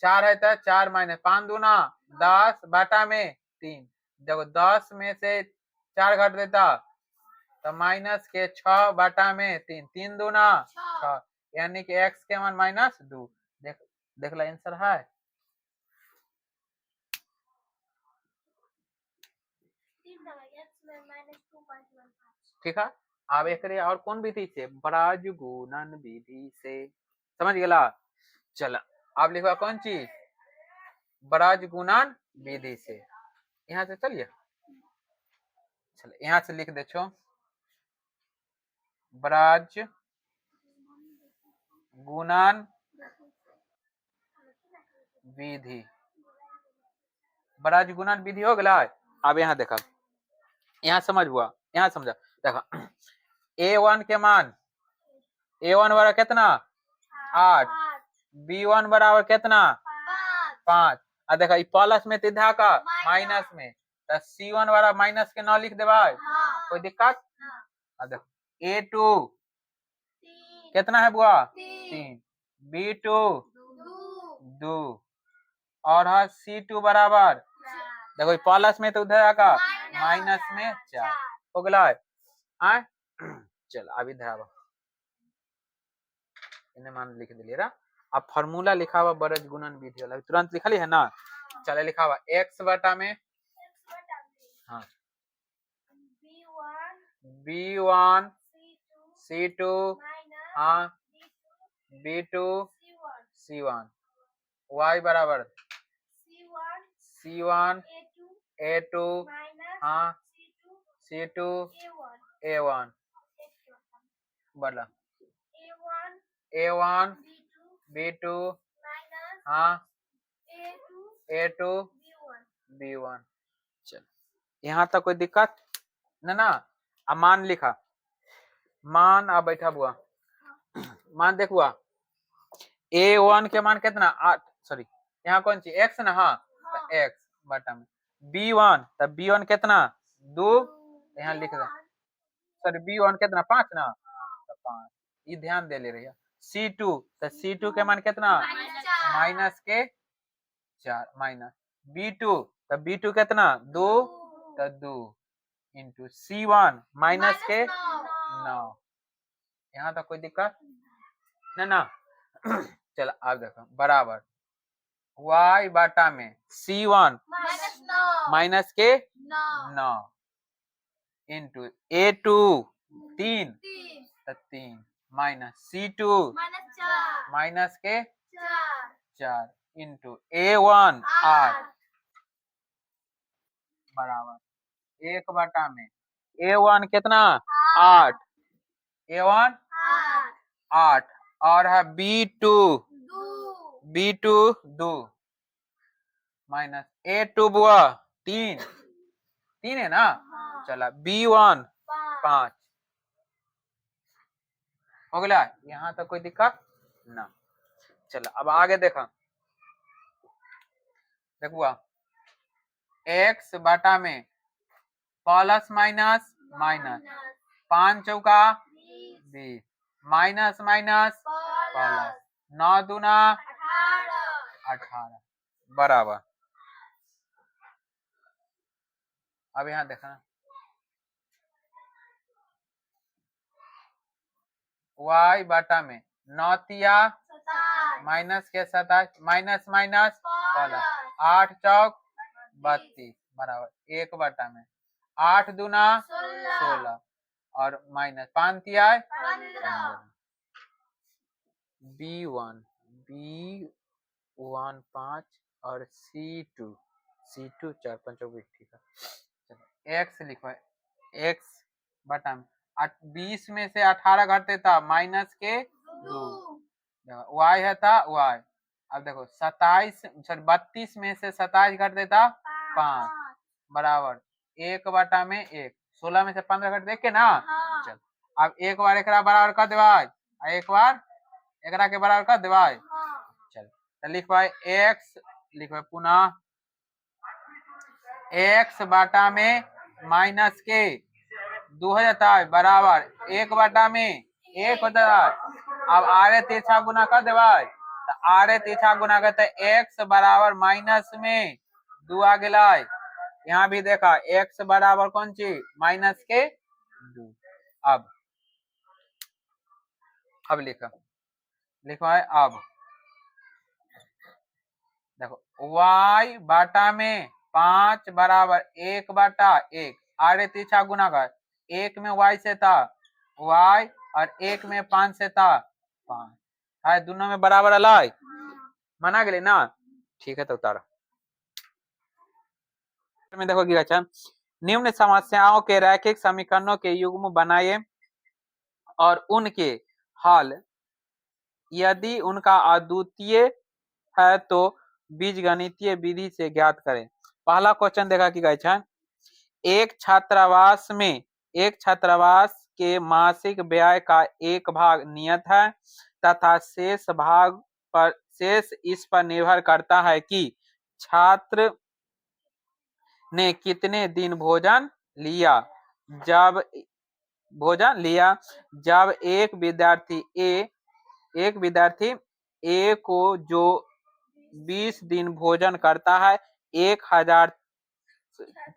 4 है तो 4 माइनस 5 दूना 10 बटा में 3। जब 10 में से 4 घट देता तो माइनस के 6 बटा में 3 3 दूना 6 यानी कि x के मान -2। देख ला आंसर है। ठीक है। अब एक और कौन विधि से ब्राज गुणन विधि से समझ गया। चला अब लिखवा कौन चीज ब्राज गुणन विधि से। यहाँ से चलिए चल यहाँ से लिख दे छो ब्राज गुणन विधि। ब्राज गुणन विधि हो गया। अब यहाँ देखा यहाँ समझ हुआ यहाँ समझा देखा A1 के मान A1 बराबर कितना 8, B1 बराबर कितना 5। आ देखा ई प्लस में तिधा का माइनस में तो C1 बराबर माइनस के 9 लिख दे भाई, कोई दिक्कत। आ देखो A2 कितना है बुआ 3, B2 2 और है C2 बराबर देखो प्लस में तो उधर का माइनस में 4 हो गया आए। चल अभी धरावा इन्हें मान लिख दिलिए रा। अब फार्मूला लिखा हुआ बरज गुणन विधि वाला तुरंत लिखा ली है ना। चले लिखा हुआ x बटा में हाँ B1 C2 हाँ B2 C1 y बराबर C1 A2 हाँ C2 A1 बड़ा A1 B2 हाँ A2 B1। चल यहाँ तक कोई दिक्कत ना। अब मान लिखा मान अब बैठा बुआ मान देख बुआ A1 के मान कितना 8 सॉरी यहाँ कौन सी x ना हाँ तो x बटा में B1 तब B1 कितना 2 यहाँ लिख दे सॉरी B1 कितना 5 ना तो 5 ये ध्यान दे ले रही C2 तो C2 के मान कितना माइनस के 4 माइनस B2 तो B2 कितना 2 तो 2 इंटू C1 माइनस के 9। यहाँ तक कोई दिक्कत ना। चल अब देखो बराबर y बाटा में C1 माइनस के 9 इंटू A2 3 तो 3 माइनस C2 माइनस के 4 इंटू A1 8 बराबर 1 बटा में A1 कितना 8 A1 8 और है B2 2 माइनस A2 बुआ 3 है ना। चला B1 5 हो गया। यहाँ तक कोई दिक्कत ना। चलो अब आगे देखा देखुआ x बटा में प्लस माइनस माइनस 5 चौका 20 माइनस माइनस प्लस 9 दूना 18 बराबर। अब यहाँ देखा y बटा में 9 तिया माइनस के 27 माइनस माइनस प्लस 8 चौक 32 बराबर 1 बटा में 8 दूना 16 और माइनस 5 तिया B1 5 और C2 4 5 ठीक है। x लिखो x बटा में 20 में से 18 घटते था माइनस के 2 y है था y। अब देखो 32 में से 27 घट देता 5 बराबर 1 बटा में 1 16 में से 15 घट देख के ना। चल अब एक बार एकरा बराबर कर देवाई एक बार एकरा के बराबर कर देवाई। चल तो लिखवाई x लिखवाई पुनः x बटा में माइनस के 2 हो जाता है बराबर 1 बटा में 1 होता है। अब आरे तीसरा गुना कर देवाई तो आरे तीसरा गुना करते x बराबर माइनस में 2 आ गया। यहाँ भी देखा x बराबर कौन चीज माइनस के 2। अब लिखा है अब देखो y बाटा में 5 बराबर 1 बटा 1 आरे तीसरा गुना कर 1 में y से था y और 1 में 5 से था 5 है दोनों में बराबर अलाई माना गया ना। ठीक है तो उतारा में देखो कि अच्छा निम्न समस्याओं के रैखिक समीकरणों के युग्म बनाइए और उनके हल यदि उनका अद्वितीय है तो बीजगणितीय विधि से ज्ञात करें। पहला क्वेश्चन देखा कि एक छात्रावास के मासिक व्यय का एक भाग नियत है तथा शेष इस पर निर्भर करता है कि छात्र ने कितने दिन भोजन लिया। जब जब एक विद्यार्थी ए को जो 20 दिन भोजन करता है 1000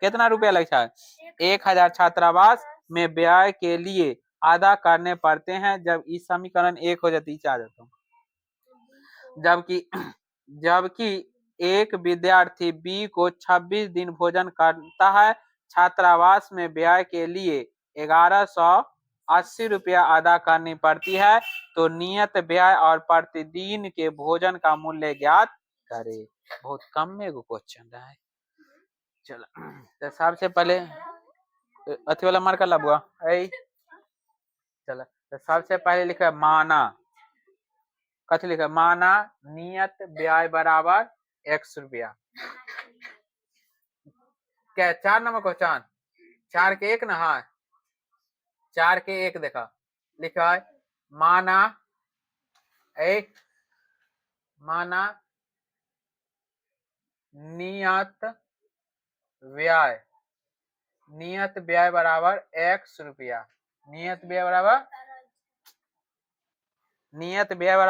कितना रुपया लगता है 1000 छात्रावास में व्यय के लिए अदा करने पड़ते हैं। जब इस समीकरण एक हो जाती है आ जाता हूँ। जबकि एक विद्यार्थी बी को 26 दिन भोजन करता है छात्रावास में व्यय के लिए 1180 रुपया अदा करनी पड़ती है। तो नियत व्यय और प्रतिदिन के भोजन का मूल्य ज्ञात करे। बहुत कम में क्वेश्चन रहा है। चलो तो सबसे पहले अथी वाला मार्कर लबुआ चलो तो सबसे पहले लिखा माना कथी लिखा माना नियत व्यय बराबर 100 रुपया। क्या 4 नंबर क्वेश्चन 4 के 1 ना हाँ 4 के 1 देखा लिखा है माना नियत व्यय बराबर 100 रुपया। नियत व्यय बराबर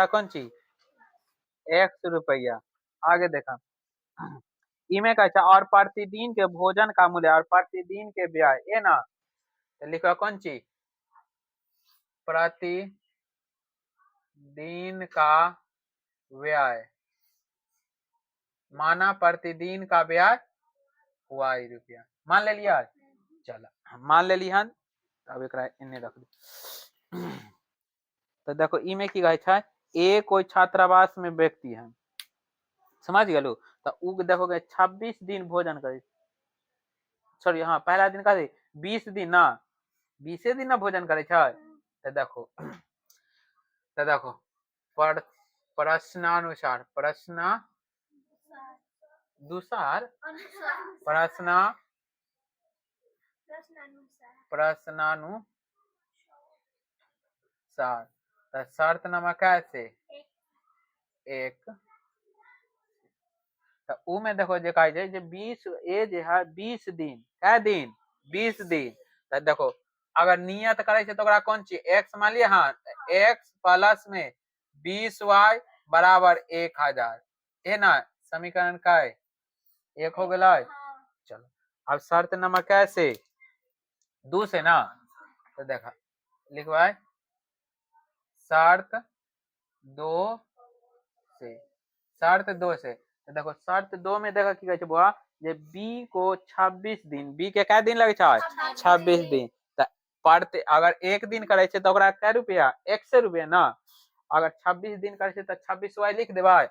कौन चीज 100 रुपया। आगे देखा इमे का और प्रतिदिन के भोजन का मूल्य और प्रतिदिन के व्यय ये ना तो लिखा कौन चीज प्रतिदिन का व्यय माना प्रतिदिन का व्यय y रुपया मान ले लिया। चला मान ले लिया अब एक इन्हें रख दी। तो देखो इमे की कहै छै ए कोई छात्रावास में व्यक्ति है समझ गलू तो उ देखोगे 26 दिन भोजन करे सॉरी हाँ पहला दिन का 20 दिन ना 20 दिन ना भोजन करे छै तो देखो प्रश्नानुसार तो शर्त नंबर कैसे एक तो उ में देखो जे कहे छै जे 20 ए जे है 20 दिन कै दिन 20 दिन तो देखो अगर नियत करे छै तो ओकरा कौन चीज x मान लिया हाँ x प्लस में 20y बराबर 1000 है ना समीकरण का एक हो गया। चलो अब शर्त नंबर कैसे 2 से ना तो देखा लिखवाए शर्त 2 से तो देखो शर्त 2 में देखा की कहै छै बुआ जे b को 26 दिन b के कै दिन लगे छै 26 दिन तो पढ़ते अगर एक दिन करे छै तो ओकरा कै रुपया 100 रुपया ना अगर 26 दिन करे छै तो 26y लिख देबै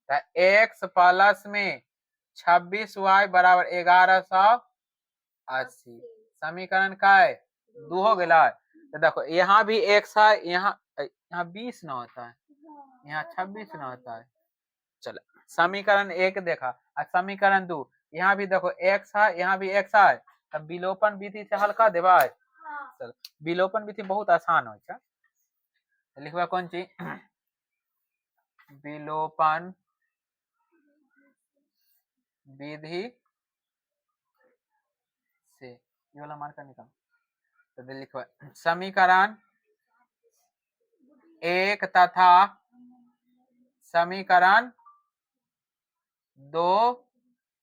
तो x प्लस में 26y बराबर 1180 समीकरण का 2 हो गया। तो देखो यहाँ भी x है यहाँ 20 ना होता है यहाँ 26 ना होता है। चलो समीकरण 1 देखा और समीकरण 2 यहाँ भी देखो x है यहाँ भी x है तब विलोपन विधि से हल कर देबा। चलो विलोपन विधि बहुत आसान हो छै लिखबा कौन चीज विलोपन विधि से ये वाला मार्कर निकाल तो लिखवा समीकरण 1 तथा समीकरण 2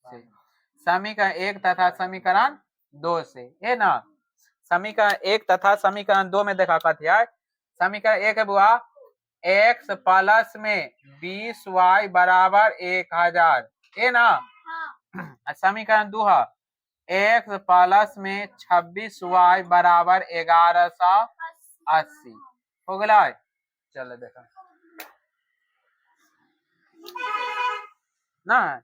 से समीकरण 1 तथा समीकरण 2 से है ना समीकरण 1 तथा समीकरण 2 में देखा कथी है समीकरण 1 है बुआ x प्लस में 20y बराबर 1000 है ना समीकरण 2 है x प्लस में 26y बराबर 1180 हो गया। चलो देखा ना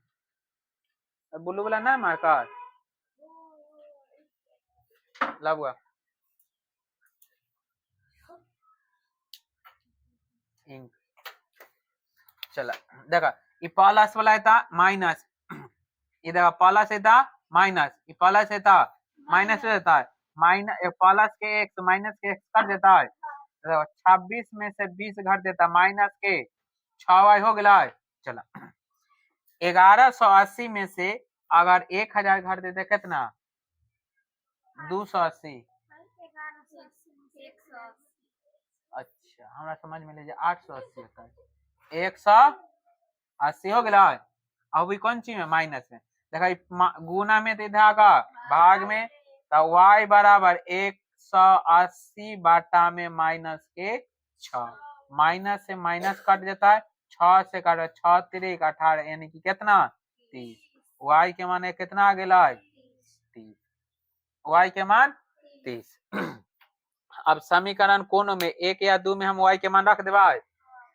बुल्लू वाला ना मार्कर लगुआ इंक चला देखा ये प्लस वाला था माइनस ये देखा प्लस था माइनस ये प्लस था माइनस रहता है माइनस प्लस के एक्स माइनस के एक्स कर देता है, 26 में से 20 घट देता माइनस के 6y हो गया। चला 1180 में से अगर 1000 घट देते कितना 280। अच्छा हमरा समझ में लीजिए 880 होता है 180 हो गया। अब भी कौन चीज में माइनस में देखा गुना में तो इधर आगा भाग में तो y बराबर 180 बाटा में माइनस के 6 माइनस से माइनस कट देता है 6 से काट 6 3 18 यानी कि कितना 30 y के मान कितना आ गया 30 y के मान 30। अब समीकरण कोनो में 1 या 2 में हम y के मान रख देबा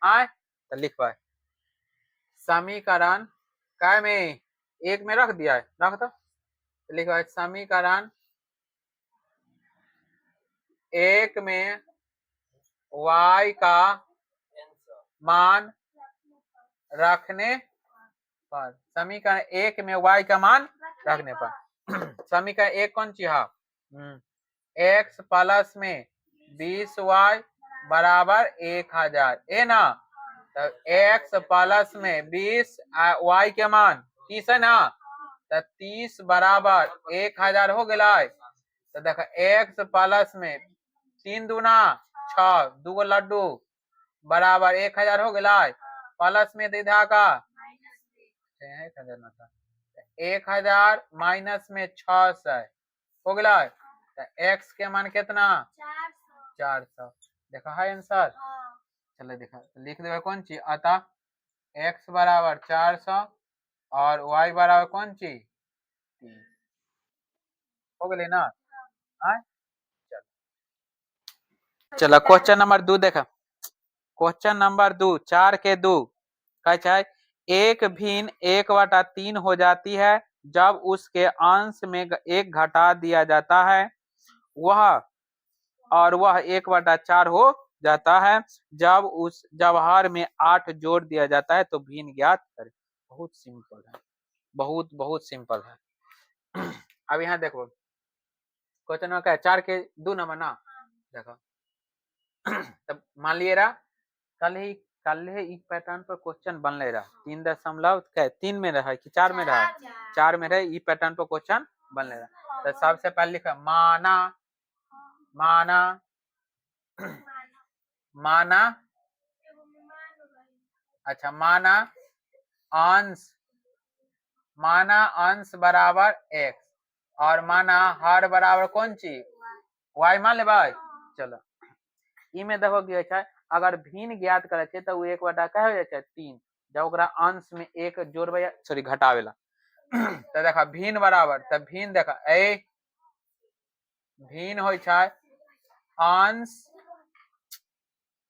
आए तो लिखबा समीकरण काय में 1 में रख दिया है रख दो तो लिखबा समीकरण 1 में y का मान रखने पर समीकरण 1 में y का मान रखने पर समीकरण 1 कौन सी है x प्लस में 20y बराबर 1000 है ना तो x प्लस में 20 y के मान 30 है ना तो 30 बराबर 1000 हो गया। तो देखो x प्लस में 3 दूना 6 दूगो लड्डू बराबर 1000 हो गया प्लस में इधर का 1000 माइनस में 600 हो गया तो x के मान कितना 400 देखा है आंसर। चलो देखा लिख देगा कौन सी अतः x बराबर 400 और y बराबर कौन सी 30 हो गए ना। हाँ चलो क्वेश्चन नंबर 2 देखा क्वेश्चन नंबर 2 4 के 2 क्या है एक भिन्न 1/3 हो जाती है जब उसके अंश में 1 घटा दिया जाता है वह 1/4 हो जाता है जब हर में 8 जोड़ दिया जाता है तो भिन्न ज्ञात करें। बहुत सिंपल है बहुत सिंपल है। अब यहाँ देखो क्वेश्चन में क्या है 4 के 2 नंबर ना देखो तब मान लिए रहा कल ही एक पैटर्न पर क्वेश्चन बनले रहा 3.3 में रहा कि 4 में रहा 4 में रहे ई पैटर्न पर क्वेश्चन बनले रहा तो सबसे पहले लिखा माना अच्छा माना अंश बराबर x और माना हर बराबर कौन चीज y मान ले भाई। चलो ई में देखो कि है अगर भिन्न ज्ञात करे छे तो 1/क्या हो जाए 3 जब ओकरा अंश में 1 जोड़बे सॉरी घटावेला तो देखा भिन्न बराबर तब भिन्न देखा भिन्न हो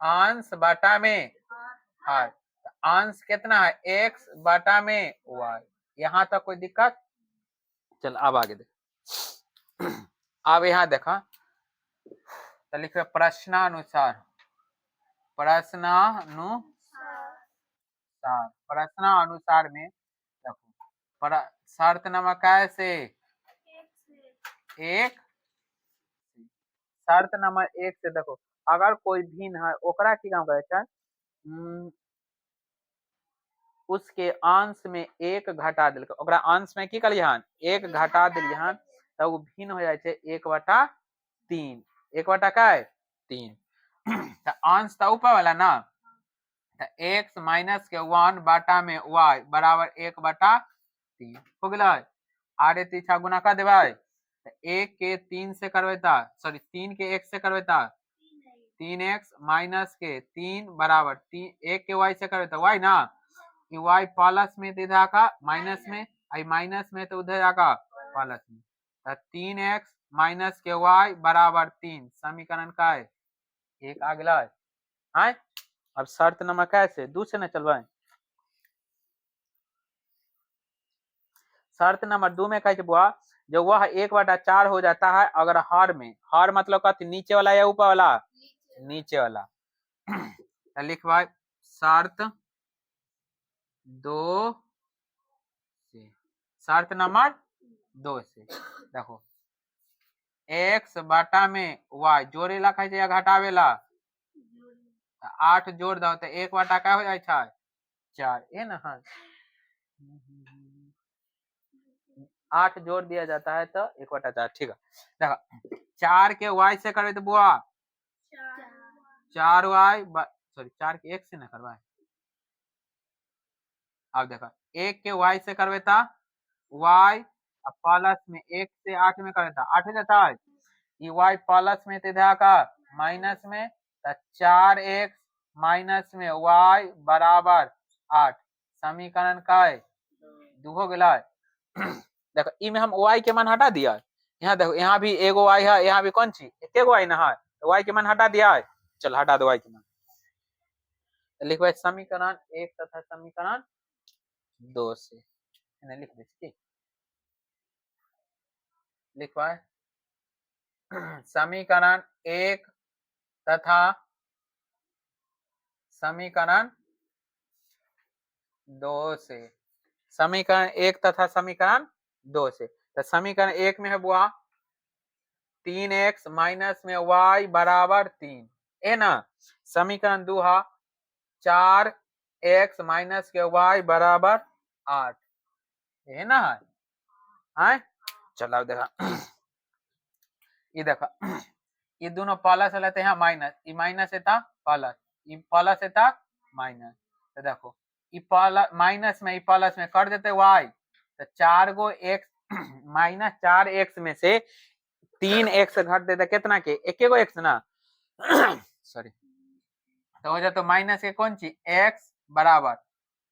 अंश बटा में हर अंश कितना है x बटा में y यहाँ तक कोई दिक्कत। चल अब आगे देख अब यहाँ देखा तो लिख प्रश्नानुसार में देखो शर्त नंबर कैसे एक शर्त नंबर 1 से देखो अगर कोई भिन्न है ओकरा की काम करे छै उसके अंश में 1 घटा दिल ओकरा अंश में की करिए 1 घटा दिलिए तब वो भिन्न हो जाए छै 1/3 1/3 तो अंश तो ऊपर वाला ना तो x माइनस के 1 बाटा में y बराबर 1/3 हो गया आरे तीछा गुना कर देबा तो 1 के 3 से करवेता सॉरी 3 के 1 से करवेता 3x माइनस के 3 बराबर 1 के y से करवेता y ना y प्लस में तो इधर का माइनस में आई माइनस में तो उधर आका प्लस में तो 3x माइनस के y बराबर 3 समीकरण का है एक आ गया है। अब शर्त नंबर कैसे 2 से न चलवाए शर्त नंबर 2 में कैसे बुआ जो वह 1/4 हो जाता है अगर हर में हर मतलब कहते नीचे वाला या ऊपर वाला नीचे वाला तो लिखवा शर्त 2 से शर्त नंबर 2 से देखो एक्स बटा में वाई जोड़ेला कहे या घटावेला 8 जोड़ दो तो 1 बटा क्या हो जाए 4 ये ना हाँ 8 जोड़ दिया जाता है तो 1 बटा 4 ठीक है देखो 4 के वाई से करवे तो बुआ 4 वाई सॉरी 4 के 1 से ना करवाए अब देखो 1 के वाई से करवे था वाई प्लस में 1 से 8 में करवे था 8 हो जाता है ये वाई प्लस में थे का माइनस में तो 4x माइनस में वाई बराबर 8 समीकरण का है 2 हो गया देखो ई में हम y के मान हटा दिया यहाँ देखो यहाँ भी एगो y है यहाँ भी कौन चीज एकेगो y ना है तो y के मान हटा दिया है चल हटा दो y के मान तो लिखो समीकरण 1 तथा समीकरण 2 से इन्हें लिख दीजिए लिखवा समीकरण 1 तथा समीकरण 2 से समीकरण 1 तथा समीकरण 2 से तो समीकरण 1 में है बुआ 3x माइनस में y बराबर 3 है ना समीकरण 2 है 4x माइनस के y बराबर 8 है ना है चलो देखा ये देखा ये दोनों प्लस लेते हैं माइनस ये माइनस था प्लस ये प्लस था माइनस तो देखो ये प्लस माइनस में ये प्लस में कर देते y तो 4 गो x माइनस 4x में से 3x घट देते कितना के एक गो x ना सॉरी तो हो जाता माइनस के कौन सी x बराबर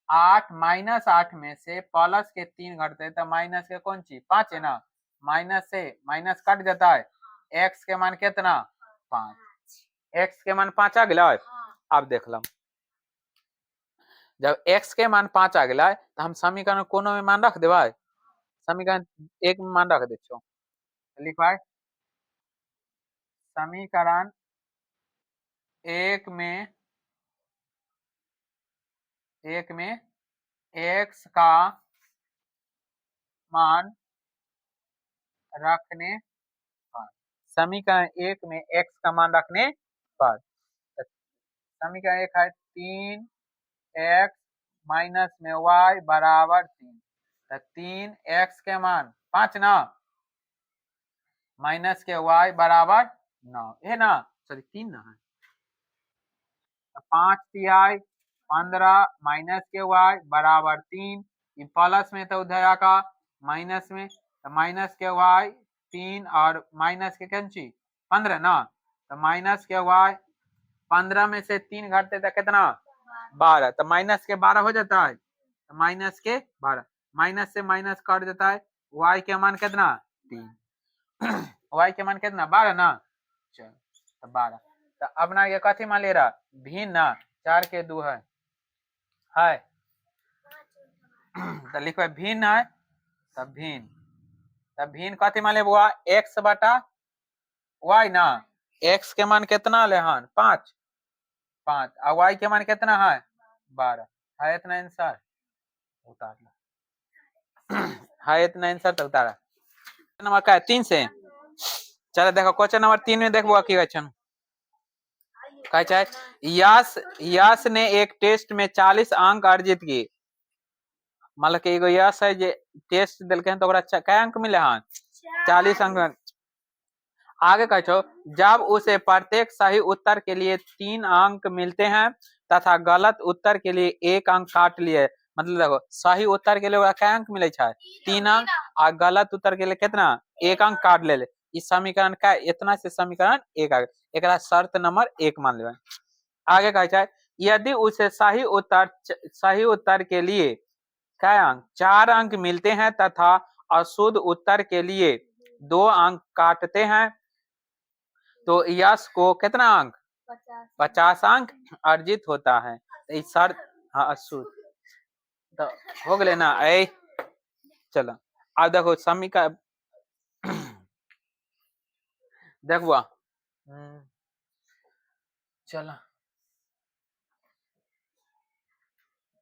8 माइनस 8 में से प्लस के 3 घटते तो माइनस के कौन सी 5 है ना माइनस से माइनस कट जाता है x के मान कितना 5 x के मान 5 आ गया अब देख लो जब x के मान 5 आ गया तो हम समीकरण कोनो में मान रख देवाई समीकरण 1 में मान रख दे छो लिखवाई समीकरण 1 में x का मान रखने पर समीकरण 1 में x का मान रखने पर समीकरण 1 है 3x माइनस में y बराबर 3 तो 3x के मान 5 ना माइनस के y बराबर 9 है ना सॉरी 3 ना है तो 5 तिहाई 15 माइनस के y बराबर 3 प्लस में तो उधर का माइनस में तो माइनस के y 3 और माइनस के कैंची 15 ना तो माइनस के y 15 में से 3 घटते तो कितना 12 तो माइनस के 12 हो जाता है तो माइनस के 12 माइनस से माइनस काट देता है y के मान कितना 3 y के मान कितना 12 ना चल तो 12 तो अब ना ये कथी मान ले रहा भिन्न ना 4 के 2 है तो लिखो भिन्न है तब भिन्न कथी मान ले बुआ x बटा y ना x के मान कितना ले हन 5 और y के मान कितना है 12 है इतना आंसर उतार लो है इतना आंसर तो उतारा नंबर का है 3 से चलो देखो क्वेश्चन नंबर 3 में देखबो की क्वेश्चन कहे चाहे यश ने एक टेस्ट में 40 अंक अर्जित किए मतलब कि एगो यश है जे टेस्ट दिलके तो ओकरा क्या अंक मिले हन 40 अंक आगे कहो जब उसे प्रत्येक सही उत्तर के लिए 3 अंक मिलते हैं तथा गलत उत्तर के लिए 1 अंक काट लिए मतलब देखो सही उत्तर के लिए क्या अंक मिले 3 अंक और गलत उत्तर के लिए कितना 1 अंक काट ले इस समीकरण का इतना से समीकरण 1 आ गया एक शर्त नंबर 1 मान ले आगे कहे यदि उसे सही उत्तर के लिए क्या अंक 4 अंक मिलते हैं तथा अशुद्ध उत्तर के लिए 2 अंक काटते हैं तो यश को कितना अंक 50 अंक अर्जित होता है इस शर्त हाँ अशुद्ध तो हो गए ना ऐ चलो अब देखो समीकरण देखबो चलो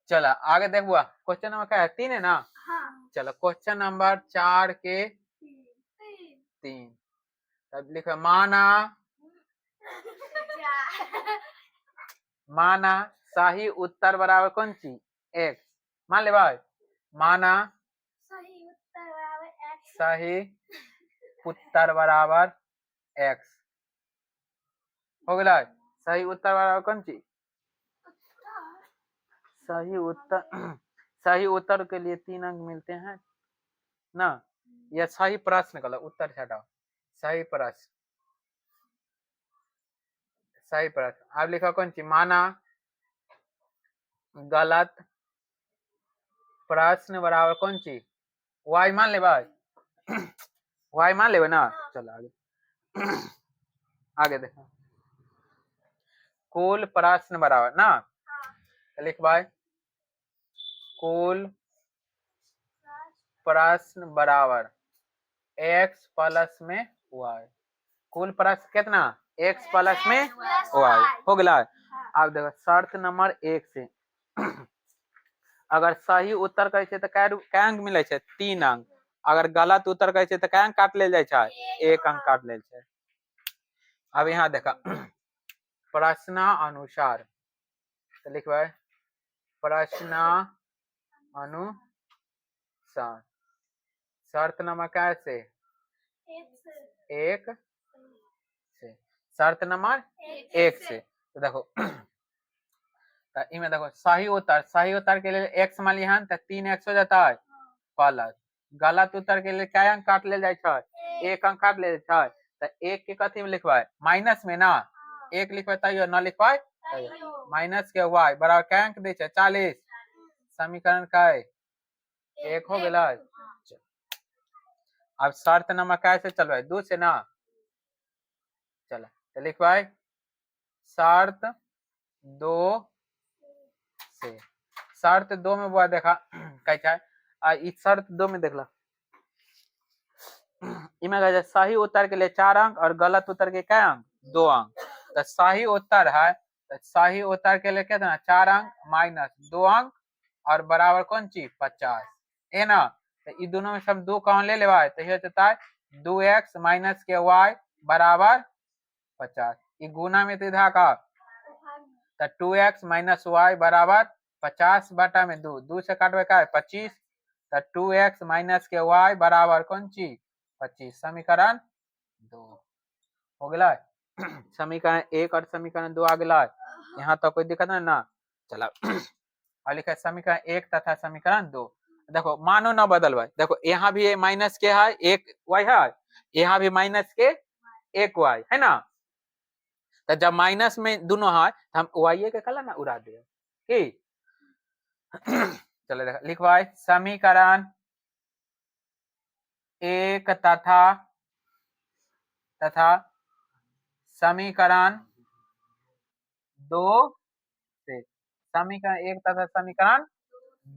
चलो आगे देखबो क्वेश्चन नंबर क्या है 3 है ना हाँ चलो क्वेश्चन नंबर 4 के 3 तब लिखो माना चार माना सही उत्तर बराबर कौन चीज एक्स। मान ले भाई माना सही उत्तर बराबर x सही उत्तर बराबर एक्स हो गया। सही उत्तर बराबर कौन चीज सही उत्तर सही उत्तर के लिए 3 अंक मिलते हैं ना। यह सही प्रश्न गलत उत्तर से हटाओ। सही प्रश्न सही प्रश्न अब लिखो कौन चीज माना गलत प्रश्न बराबर कौन चीज वाई मान ले भाई वाई मान ले ना। चलो आगे आगे देखो कुल प्रश्न बराबर ना। तो लिख भाई कुल प्रश्न बराबर एक्स प्लस में वाई। कुल प्रश्न कितना एक्स प्लस में वाई हो गया। अब देखो शर्त नंबर 1 से अगर सही उत्तर कहै छै तो कै अंक मिले छै 3 अंक। अगर गलत उत्तर कहै छै तो कै अंक काट लेल जाय छै 1 अंक काट लेल छै। अब यहाँ देखा प्रश्न अनुसार तो लिखबै प्रश्न अनुसार शर्त नंबर क्या से एक से शर्त नंबर 1 से तो देखो तो इमे देखो सही उत्तर के लिए एक्स मान लिया तो 3x हो जाता है प्लस गलत उत्तर के लिए क्या अंक काट ले जाए छै 1 अंक काट ले छै। तो 1 के कथी में लिखवाए माइनस में ना 1 लिखवाए तैयो ना लिखवाए माइनस के y बराबर क्या अंक दे छै 40 समीकरण का 1 हो गया। अब शर्त नंबर कैसे चल रहा है 2 से ना चला तो लिखवाए शर्त 2 से शर्त 2 में बुआ देखा कैसा है इस शर्त 2 में देखला इमे कहे सही उत्तर के लिए 4 अंक और गलत उत्तर के क्या अंक 2 अंक। तो सही उत्तर है तो सही उत्तर के लिए कितना 4 अंक माइनस 2 अंक और बराबर कौन चीज 50 है ना। तो इन दोनों में सब 2 कौन ले लेवा तो ये होता है 2x माइनस के y बराबर 50 ये गुना में तो इधर का तो 2x माइनस y बराबर 50 बटा में 2 2 से काटवे का है 25 तो 2x माइनस के y बराबर कौन चीज 25 समीकरण 2 हो गया। समीकरण 1 और समीकरण 2 आ गया। यहाँ तो कोई दिक्कत नहीं ना चला और लिखा समीकरण 1 तथा समीकरण 2 देखो मानो ना बदल भाई देखो यहाँ भी माइनस के है 1 y है यहाँ भी माइनस के 1 y है ना। तो जब माइनस में दोनों है तो हम y के कलर ना उड़ा दे की चलो देखो लिखवाए समीकरण 1 तथा समीकरण 2 से समीकरण 1 तथा समीकरण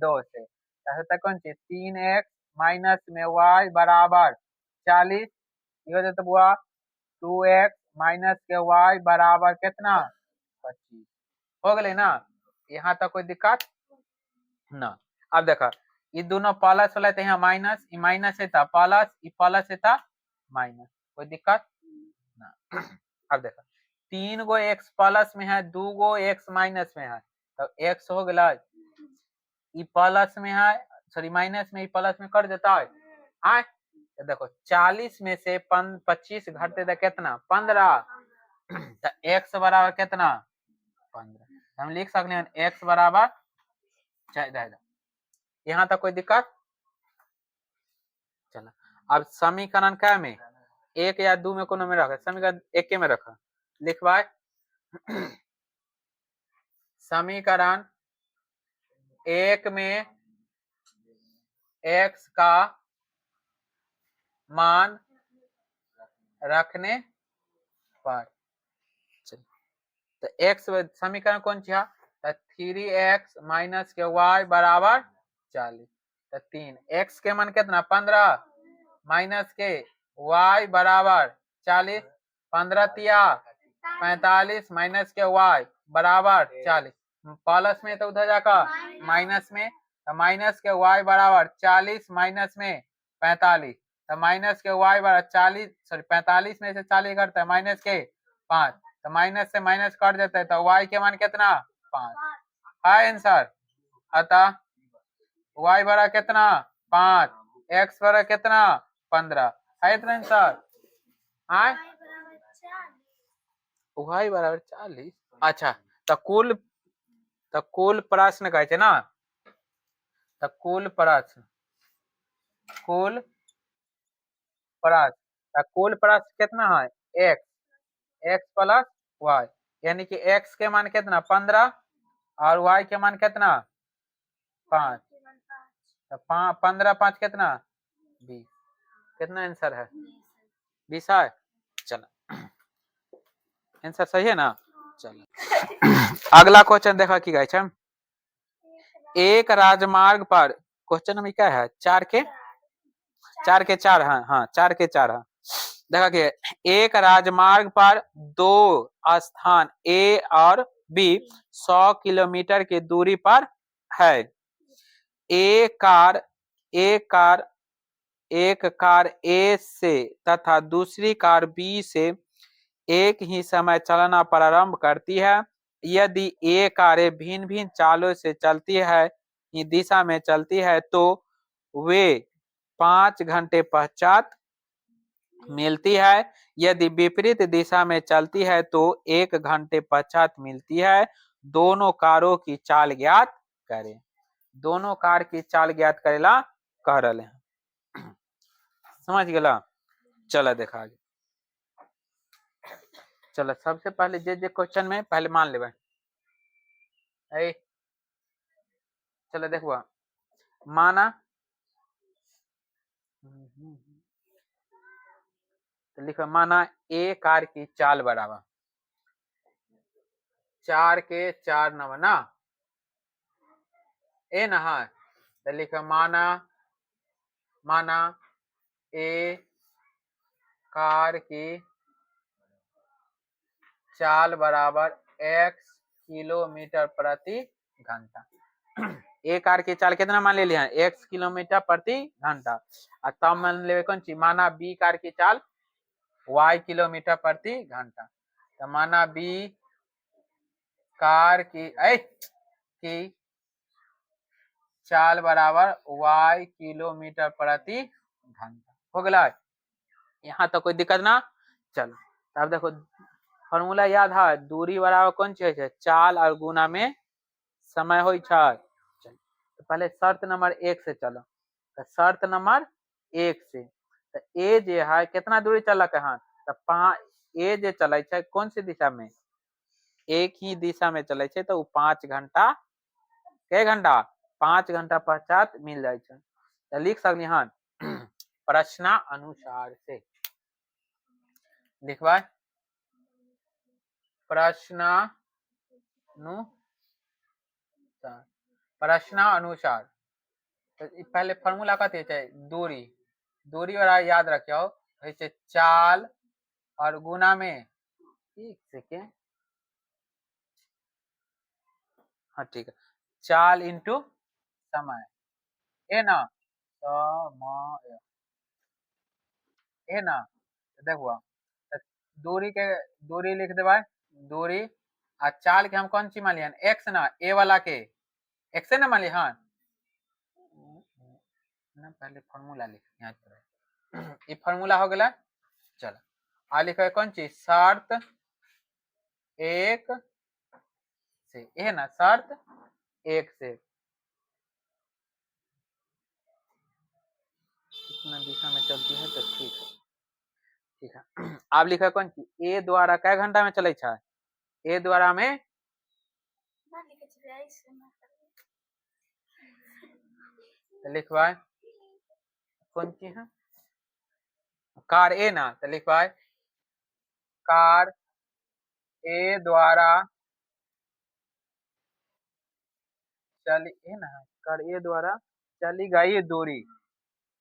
2 से तक कौन चीज 3x माइनस में y बराबर 40 हो जाता बुआ 2x माइनस के y बराबर कितना 25 हो गए ना। यहाँ तक कोई दिक्कत ना। अब देखा ये दोनों प्लस वाला तो यहाँ माइनस ये माइनस है प्लस ये प्लस है माइनस कोई दिक्कत ना। अब देखा 3 गो x प्लस में है 2 गो x माइनस में है तो x हो गया ये प्लस में है सॉरी माइनस में प्लस में कर देता है आए तो देखो 40 में से 25 घटते तो कितना 15 तो x बराबर कितना 15 हम लिख सकते हैं x बराबर यहाँ तक कोई दिक्कत चला। अब समीकरण क्या में 1 या 2 में कोनो में रखा समीकरण 1 में रखा लिखवाए समीकरण 1 में x का मान रखने पर तो x समीकरण कौन सी है तो 3x माइनस के y बराबर 40 तो 3 x के मान कितना 15 माइनस के y बराबर 40 15 तिया 45 माइनस के y बराबर 40 प्लस में तो उधर जाकर माइनस में तो माइनस के y बराबर 40 माइनस में 45 तो माइनस के वाई बराबर 40 सॉरी 45 में से 40 घटता है माइनस के 5, तो माइनस से माइनस कट जाता है तो वाई के मान कितना 5 है आंसर। अतः वाई बराबर कितना 5, एक्स बराबर कितना 15 है इतना आंसर। हाँ वाई बराबर 40। अच्छा तो कुल प्रश्न कहे ना, तो कुल प्रश्न कुल प्रश्न कितना है एक्स, एक्स प्लस वाई, यानी कि एक्स के मान कितना 15 और वाई के मान कितना 5, तो 15 5 कितना 20, कितना आंसर है 20 है। चलो आंसर सही है ना। चलो अगला क्वेश्चन देखा कि गाइस हम एक राजमार्ग पर, क्वेश्चन में क्या है 4 के 4 हाँ हाँ 4 के 4 हाँ। देखा कि एक राजमार्ग पर दो स्थान ए और बी 100 किलोमीटर की दूरी पर है। एक कार ए से तथा दूसरी कार बी से एक ही समय चलना प्रारंभ करती है। यदि ए कारें भिन्न भिन्न चालों से चलती है दिशा में चलती है तो वे 5 घंटे पश्चात मिलती है। यदि विपरीत दिशा में चलती है तो 1 घंटे पश्चात मिलती है। दोनों कारों की चाल ज्ञात करें। दोनों कार की चाल ज्ञात करेला कह रहे हैं। समझ गया। चलो देखा आगे। चलो सबसे पहले जे क्वेश्चन में पहले मान लेबे। चलो देखो माना तो लिखो माना ए कार की चाल बराबर 4 के 4 नंबर ना ए ना है तो लिखो माना ए कार की चाल बराबर x किलोमीटर प्रति घंटा। ए कार की चाल कितना मान ले लिया x किलोमीटर प्रति घंटा। और तब मान ले कौन सी माना बी कार की चाल y किलोमीटर प्रति घंटा। तो माना बी कार की चाल बराबर y किलोमीटर प्रति घंटा हो गया। यहाँ तो कोई दिक्कत ना। चलो अब देखो फॉर्मूला याद है दूरी बराबर कौन चीज है चाल और गुना में समय हो। तो पहले शर्त नंबर 1 से चलो। तो शर्त नंबर 1 से तो ए जे है कितना दूरी चलक है तो ए जे चले कौन सी दिशा में एक ही दिशा में चले तो 5 घंटा के घंटा 5 घंटा पश्चात मिल जाए। तो लिख सकली हाँ प्रश्न अनुसार से लिखवा प्रश्न अनुसार। तो पहले फॉर्मूला कथी है दूरी दूरी और याद रखियो चाल और गुना में एक सेकेंड हाँ ठीक है चाल इंटू समय है ना समय है ना। देखो दूरी लिख देवा दूरी आ चाल के हम कौन सी मान लिया एक्स ना ए वाला के एक्स ना मान लिया हाँ ना पहले फॉर्मूला लिख याद करो ये फॉर्मूला हो गया। चलो आ लिखो है कौन चीज शर्त 1 से है ना शर्त 1 से कितना दिशा में चलती है तो ठीक है। आप लिखा कौन चीज ए द्वारा कै घंटा में चले ए द्वारा में लिखवाए कौन सी है कार ए ना तो लिखवाए कार ए द्वारा चली है ना कार ए द्वारा चली गई दूरी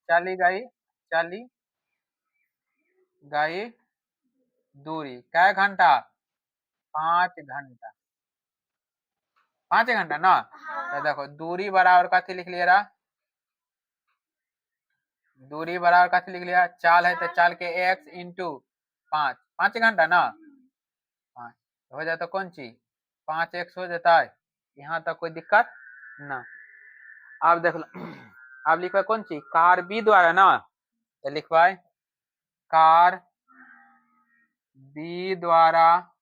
चली गई दूरी कै घंटा 5 घंटा 5 घंटा ना। तो देखो दूरी बराबर कथी लिख लिया दूरी बराबर कथी लिख लिया, चाल है तो चाल के x इंटू 5, 5 घंटा ना, 5 हो जाता कौन चीज 5x हो जाता है, यहाँ तक कोई दिक्कत ना। अब देख लो, अब लिखवा कौन चीज कार बी द्वारा ना, तो लिखवाए कार बी द्वारा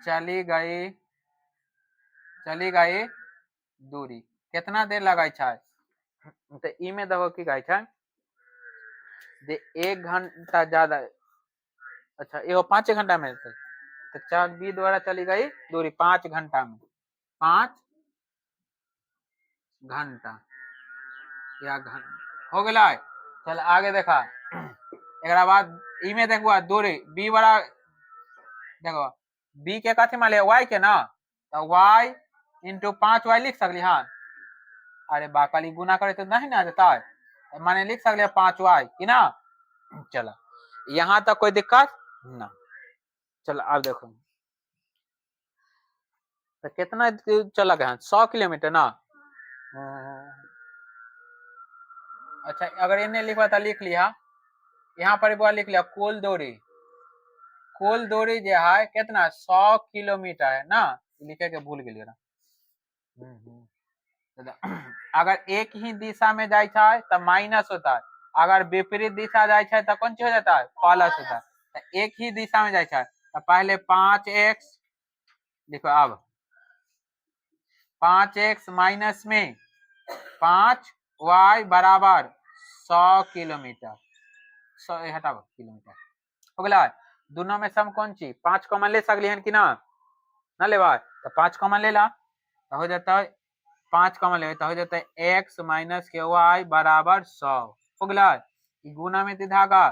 चली गई दूरी कितना देर लगा छै, तो ई में देखो की कहे छै जे 1 घंटा ज्यादा, अच्छा एगो 5 घंटा में, तो चाल बी द्वारा चली गई दूरी 5 घंटा में, 5 घंटा या घंटा हो गया। चल आगे देखा, एक बाद ई में देखो दूरी बी बड़ा, देखो बी के कथी मान लिया वाई के ना, तो वाई इंटू 5y लिख सकली, हाँ अरे बाकली गुना करे तो नहीं ना देता है, तो माने लिख सकले 5y कि ना। चलो यहाँ तक कोई दिक्कत ना। चलो अब देखो तो कितना चला गया 100 किलोमीटर ना, अच्छा अगर इन्हें लिखवा था लिख लिया, यहाँ पर एक बार लिख लिया कुल दूरी जो है कितना 100 किलोमीटर है ना, लिखे के भूल गए ना। अगर एक ही दिशा में जाए है तो माइनस होता है, अगर विपरीत दिशा जाए है तो कौन चीज हो जाता है प्लस होता है। तो एक ही दिशा में जाए है तो पहले 5x लिखो, अब 5x माइनस में 5y बराबर 100 किलोमीटर, 100 हटाओ किलोमीटर हो गया। दोनों में सम कौन ची 5 कॉमन ले सकली है कि ना लेवा, तो 5 कॉमन ले ला तो हो जाता है 5 कॉमन ले तो हो जाता है x माइनस के y बराबर 100 हो गया। गुना में थी धागा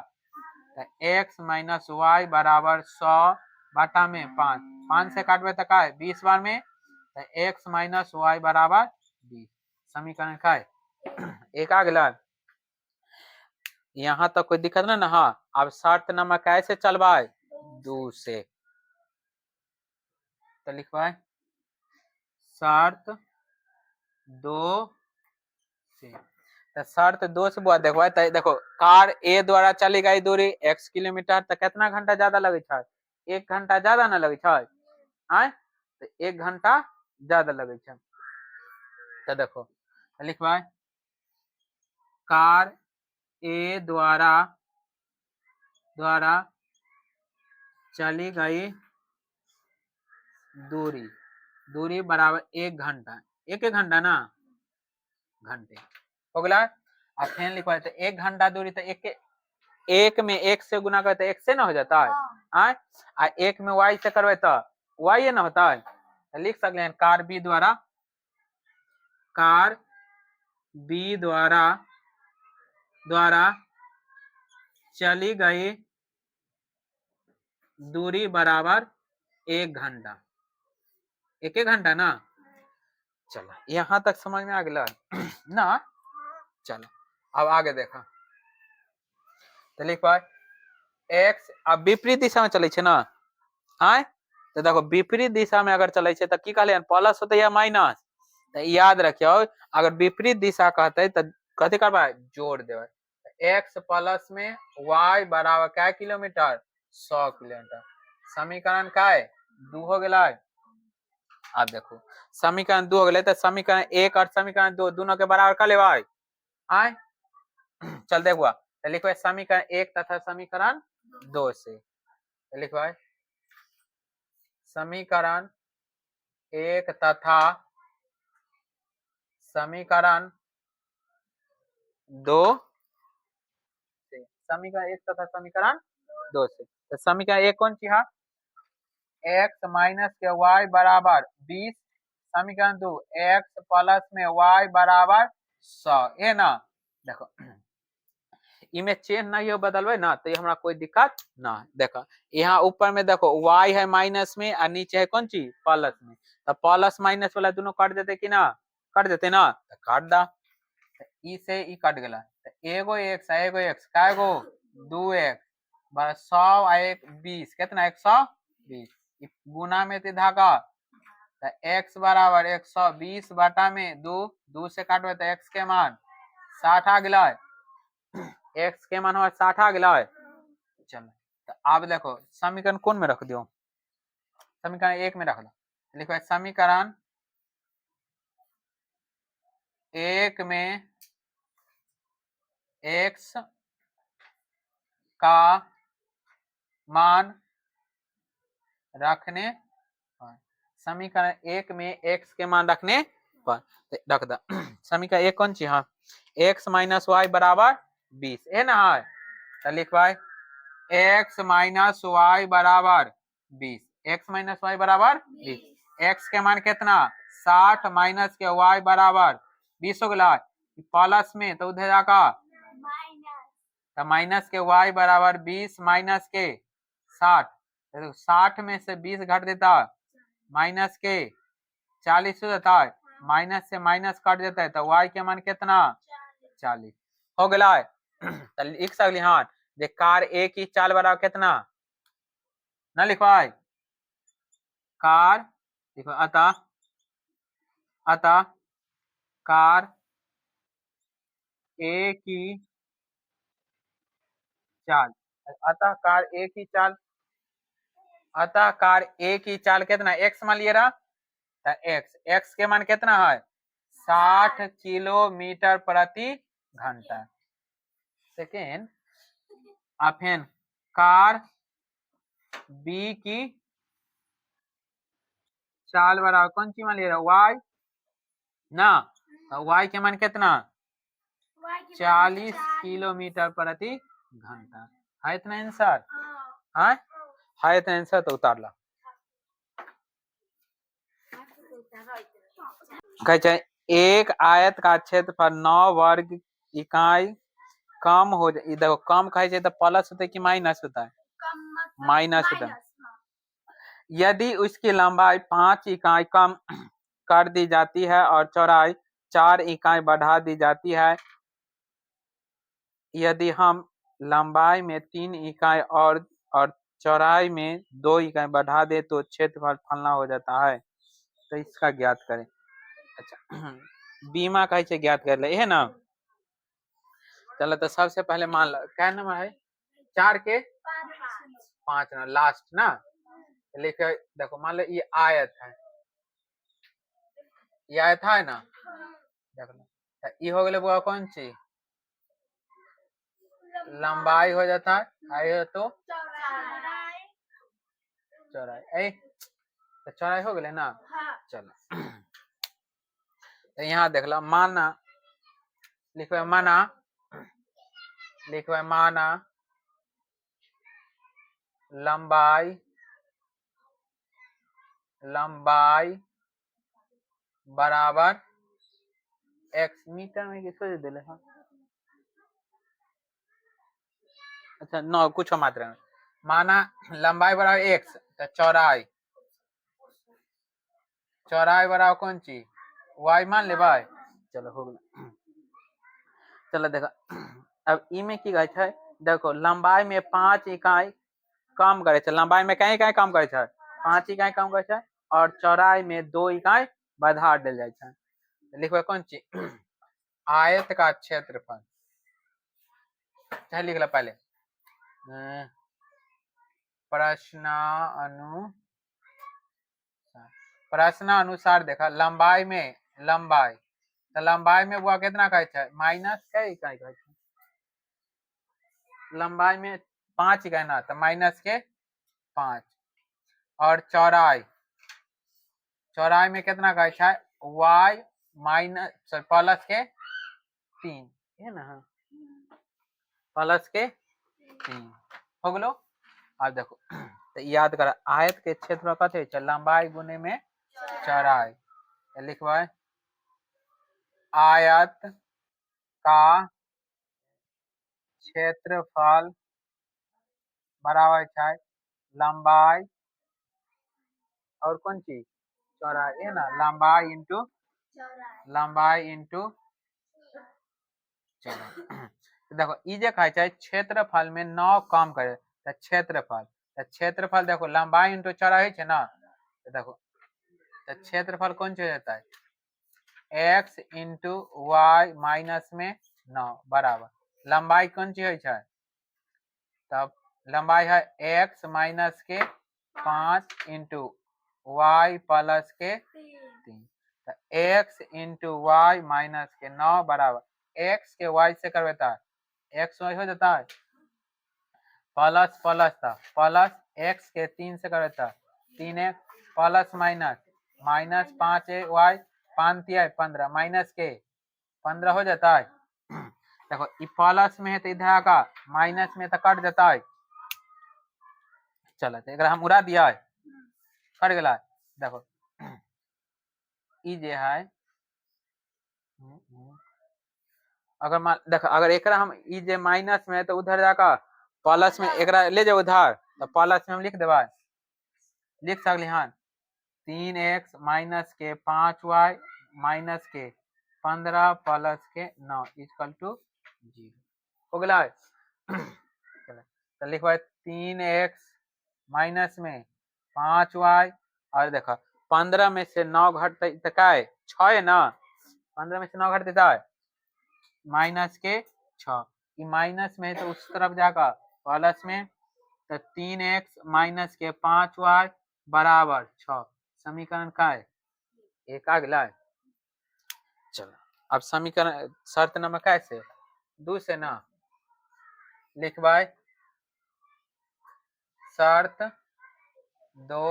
तो x माइनस y बराबर 100 बाटा में 5 से काटवे तो का 20 बार में, तो x माइनस y बराबर 20, समीकरण का एक आ गया। यहाँ तक कोई दिक्कत ना, हाँ अब शर्त नंबर कैसे चलवाए 2 से, तो लिखवाए शर्त 2 से, तो शर्त 2 से बुआ देखो, देखो कार ए द्वारा चली गई दूरी x किलोमीटर, तो कितना घंटा ज्यादा लगे छै 1 घंटा ज्यादा ना लगे छै, आय तो 1 घंटा ज्यादा लगे छै। तो देखो लिखवाए कार ए द्वारा चली गई दूरी बराबर 1 घंटा, 1 घंटा ना घंटे हो गया। अब फिर लिखवा तो 1 घंटा दूरी, तो एक में 1 से गुना करते 1 से ना हो जाता है, हाँ। आ 1 में y से करवे तो y ना होता है, तो लिख सकते हैं कार बी द्वारा चली गई दूरी बराबर 1 घंटा, 1 घंटा ना। चलो यहाँ तक समझ में आ गया ना। चलो अब आगे देखो, तो लिख पाए x अब विपरीत दिशा में चले ना, आय तो देखो विपरीत दिशा में अगर चले तो की कहले प्लस होते या माइनस, तो याद रखियो अगर विपरीत दिशा कहते तो कथी करबा जोड़ देवे, x प्लस में y बराबर क्या किलोमीटर 100 किलोमीटर, समीकरण का है 2 हो गया। अब देखो समीकरण 2 हो गए, तो समीकरण 1 और समीकरण 2 दोनों के बराबर कर लेवाई, आय चल देखो तो लिखो समीकरण 1 तथा समीकरण 2 से, तो लिखो समीकरण 1 तथा समीकरण 2 से, समीकरण 1 तथा समीकरण 2 से, तो समीकरण 1 कौन सी है x माइनस के y बराबर 20, समीकरण 2 x प्लस में y बराबर 100, ये ना देखो इमें चेंज नहीं हो बदलवे ना तो ये हमारा कोई दिक्कत ना है। देखो यहाँ ऊपर में देखो y है माइनस में और नीचे है कौन सी प्लस में, तो प्लस माइनस वाला दोनों काट देते कि ना, काट देते ना, तो काट दा, तो ई से ई कट गला, तो एगो x कागो 2x 100 1 20 कितना 120, गुना में थे धागा तो x बराबर 120 बटा में 2, 2 से काटबे तो x के मान 60 आ गया, x के मान 60 आ गया। चलो तो अब देखो समीकरण कौन में रख दियो, समीकरण 1 में रख लो। लिखो समीकरण 1 में x का मान रखने पर, समीकरण 1 में x के मान रखने पर रख द। समीकरण 1 कौन सी, हाँ x माइनस वाई बराबर 20 है ना, है तो लिखवाए x माइनस वाई बराबर 20, x माइनस वाई बराबर 20, x के मान कितना 60 माइनस के y बराबर 20 हो गया, प्लस में तो उधर जाकर तो माइनस के y बराबर 20 माइनस के 60, तो 60 में से 20 घट देता माइनस के 40 हो जाता है, माइनस से माइनस कट देता है तो y के मान कितना 40 हो गया। तो लिख सकली हाँ जे कार ए की चाल बराबर कितना ना लिखवाए, कार देखो अतः कार ए की चाल, अतः कार ए की चाल कितना एक्स मान लिए रहा, तो एक्स के मान कितना है 60 किलोमीटर प्रति घंटा। सेकेंड अफेन कार बी की चाल बराबर कौन सी मान ले रहा वाई ना, तो वाई के मान कितना 40 किलोमीटर प्रति घंटा है, इतना आंसर है इतना आंसर तो उतार ला। कहे एक आयत का क्षेत्रफल 9 वर्ग इकाई कम हो जाए, देखो कम कहे तो प्लस होता है कि माइनस होता है, माइनस होता है। यदि उसकी लंबाई 5 इकाई कम कर दी जाती है और चौड़ाई 4 इकाई बढ़ा दी जाती है, यदि हम लंबाई में 3 इकाई और चौड़ाई में 2 इकाई बढ़ा दे तो क्षेत्रफल फलना हो जाता है, तो इसका ज्ञात करें। अच्छा बीमा कहे ज्ञात कर ले है ना, चलो तो सबसे पहले मान लो क्या नंबर है 4 के 5 ना लास्ट ना, लिखे देखो मान लो ये आयत है, ये आयत है ना, देख लो ये हो गया बुआ कौन सी लंबाई हो जाता है, आई तो चौड़ाई, तो चौड़ाई हो गए ना। चलो तो यहाँ देख लो माना लिखो माना लंबाई बराबर x मीटर में किसको दे ले, हाँ अच्छा नौ कुछ मात्रा में माना लंबाई बराबर x, तो चौड़ाई बराबर कौन चीज y मान ले भाई। चलो हो गया, चलो देखो अब ई में की कहै छै, देखो लंबाई में 5 इकाई कम करे छै, लंबाई में कई इकाई कम करे छै 5 इकाई कम करे छै और चौड़ाई में 2 इकाई बढ़ा देल जाए छै। लिखो कौन चीज आयत का क्षेत्रफल, चाहे लिख लो पहले प्रश्नानुसार देखा लंबाई तो लंबाई में वो कितना कहे छै माइनस के इकाई कहे छै, लंबाई में 5 इकाई ना तो माइनस के 5 और चौड़ाई में कितना कहे छै y माइनस प्लस के 3 है ना, प्लस के 3 हो गलो। अब देखो तो याद कर आयत के क्षेत्र में कथे छै लंबाई गुने में चौड़ाई, लिखवा आयत का क्षेत्रफल बराबर है लंबाई और कौन चीज चौड़ाई है ना, लंबाई इंटू चौड़ाई। देखो ई जे कहे छै क्षेत्रफल में 9 कम करे तो क्षेत्रफल देखो लंबाई इंटू चौड़ाई है ना, तो देखो तो क्षेत्रफल कौन सी हो जाता है x इंटू वाई माइनस में 9 बराबर लंबाई कौन सी हो छै तब लंबाई है x माइनस के 5 इंटू वाई प्लस के 3 तो x इंटू वाई माइनस के 9 बराबर x के y से करवेता है x y हो जाता है प्लस प्लस था प्लस x के 3 से करवेता 3x plus minus minus 5y 5 है 15 माइनस के 15 हो जाता है देखो ये प्लस में है तो इधर का माइनस में तो कट जाता है चलो तो एक हम उड़ा दिया है कट गया देखो ई जे है अगर मान देखो अगर एकरा हम ई जे माइनस में है तो उधर जाकर प्लस में एकरा ले जाओ उधर तो प्लस में हम लिख देबा लिख सकली हाँ 3x माइनस के 5y माइनस के 15 प्लस के 9 इक्वल टू 0 हो गया तो लिखवा 3x माइनस में 5y और देखो 15 में से 9 घटते तो क्या है 6 है ना 15 में से 9 घट देता है माइनस के 6 ये माइनस में है तो उस तरफ जाकर प्लस में तो 3x माइनस के 5y बराबर 6 समीकरण का है एक अगला है चलो अब समीकरण शर्त नंबर कैसे 2 से ना लिखवाए शर्त 2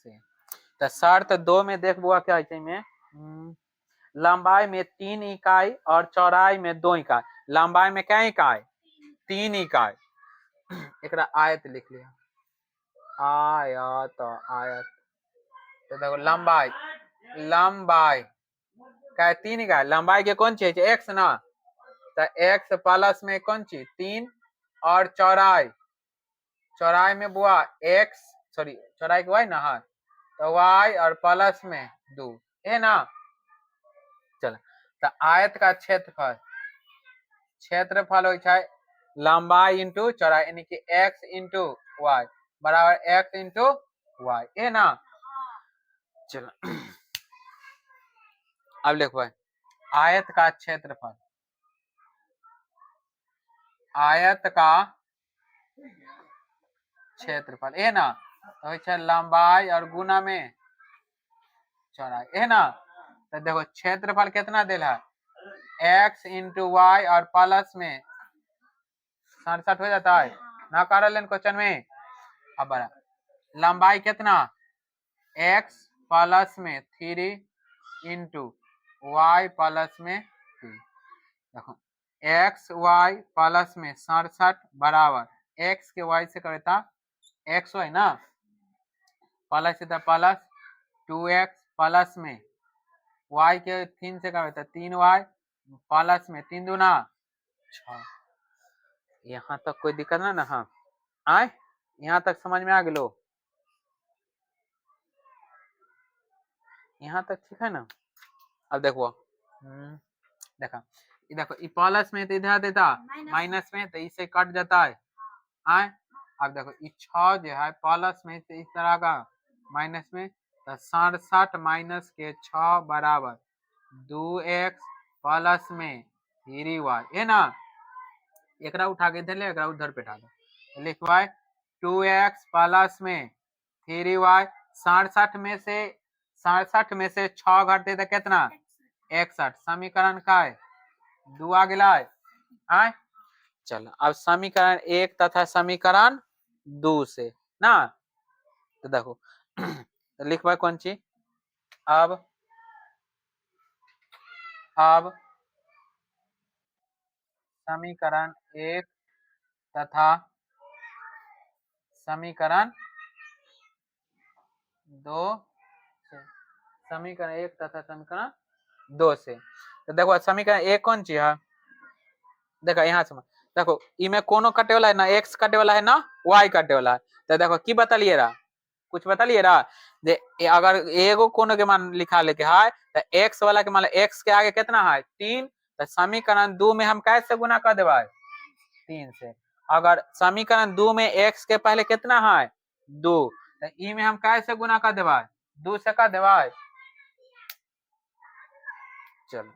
से तो शर्त 2 में देखबो क्या है में लंबाई में 3 इकाई और चौड़ाई में 2 इकाई लंबाई में क्या इकाई 3 इकाई एक आयत लिख लिया आयत आयत तो देखो लंबाई लंबाई क्या 3 इकाई लंबाई के कौन चीज x ना तो x प्लस में कौन चीज 3 और चौड़ाई चौड़ाई में बुआ x सॉरी चौड़ाई के y ना हाँ तो y और प्लस में 2 है ना चल तो आयत का क्षेत्रफल हो छै लंबाई इंटू चौड़ाई यानी कि x इंटू वाई बराबर x इंटू वाई है ना चलो अब लिखो आयत का क्षेत्रफल आयत का क्षेत्रफल है ना तो लंबाई और गुना में चौड़ाई है ना तो देखो क्षेत्रफल कितना दिल है x इंटू वाई और प्लस में 67 हो जाता है ना कर क्वेश्चन में अब बड़ा लंबाई कितना x प्लस में 3 इंटू वाई प्लस में 2 देखो x y प्लस में 67 बराबर x के y से करता x y ना प्लस इधर प्लस 2x प्लस में y के 3 से करता 3y प्लस में 3 दूना 6 यहाँ तक कोई दिक्कत ना हाँ आए यहाँ तक समझ में आ गलो यहाँ तक ठीक है ना अब देखो देखा देखो ये प्लस में तो इधर देता माइनस में तो इससे कट जाता है आए अब देखो ये 6 जो है प्लस में तो इस तरह का माइनस में तो 67 माइनस के 6 बराबर 2x प्लस में 3y है ना एक उठा के इधर ले एक उधर पे उठा दो लिखवाए 2x प्लस में 3y 67 में से 6 घटते तो कितना 61 समीकरण का है 2 आ गया है चलो अब समीकरण 1 तथा समीकरण 2 से ना तो देखो तो लिखवा कौन सी अब समीकरण 1 तथा समीकरण 2 से समीकरण 1 तथा समीकरण 2 से तो देखो समीकरण 1 कौन सी है देखो यहाँ से देखो इमे कोनो कटे वाला है ना x कटे वाला है ना y कटे वाला है तो देखो की बतलिए रहा कुछ बतलिए रहा जे अगर एगो कोनो के मान लिखा लेके है तो x वाला के मान x के आगे कितना है 3 तो समीकरण 2 में हम कैसे गुना कर देबा 3 से अगर समीकरण 2 में x के पहले कितना है 2 तो ई में हम कैसे गुना कर देबा दू से का देवाय चलो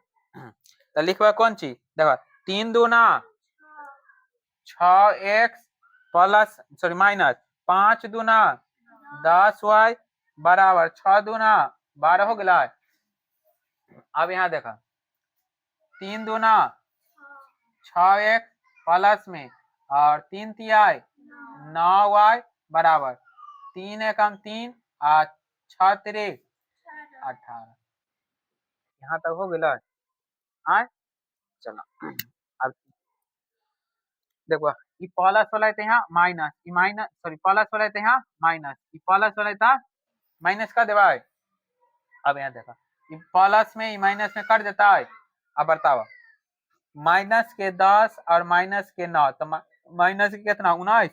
तो लिखवा कौन चीज देखो 3 दूना 6x प्लस सॉरी माइनस 5 दूना 10y बराबर 6 दूना 12 हो गया। अब यहाँ देखा 3 दूना 6x प्लस में और 3 तिहाई 9y बराबर 3 एकम 3 और 6 तिरिक 18 यहाँ तक हो गया। हाँ चलो अब देखो ई प्लस वाला थे यहाँ minus E minus sorry plus वाला थे यहाँ माइनस ई प्लस वाला था माइनस का देवा है। अब यहाँ देखा ई प्लस में ई माइनस में कट देता है। अब बताओ माइनस के 10 और माइनस के 9 तो माइनस के कितना 19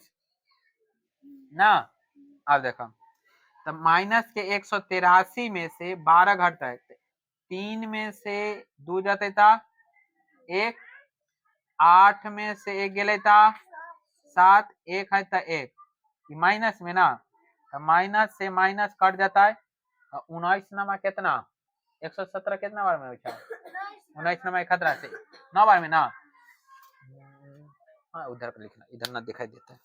ना। अब देखो तो माइनस के 183 में से 12 घटता है 3 में से 2 जाते था 1 8 में से 1 गेले था 7 1 है था 1 माइनस में ना तो माइनस से माइनस कट जाता है 19 नमा कितना 117 कितना बार में होता है 19 नमा 11 से 9 बार में ना। हाँ उधर पर लिखना इधर ना दिखाई देता है।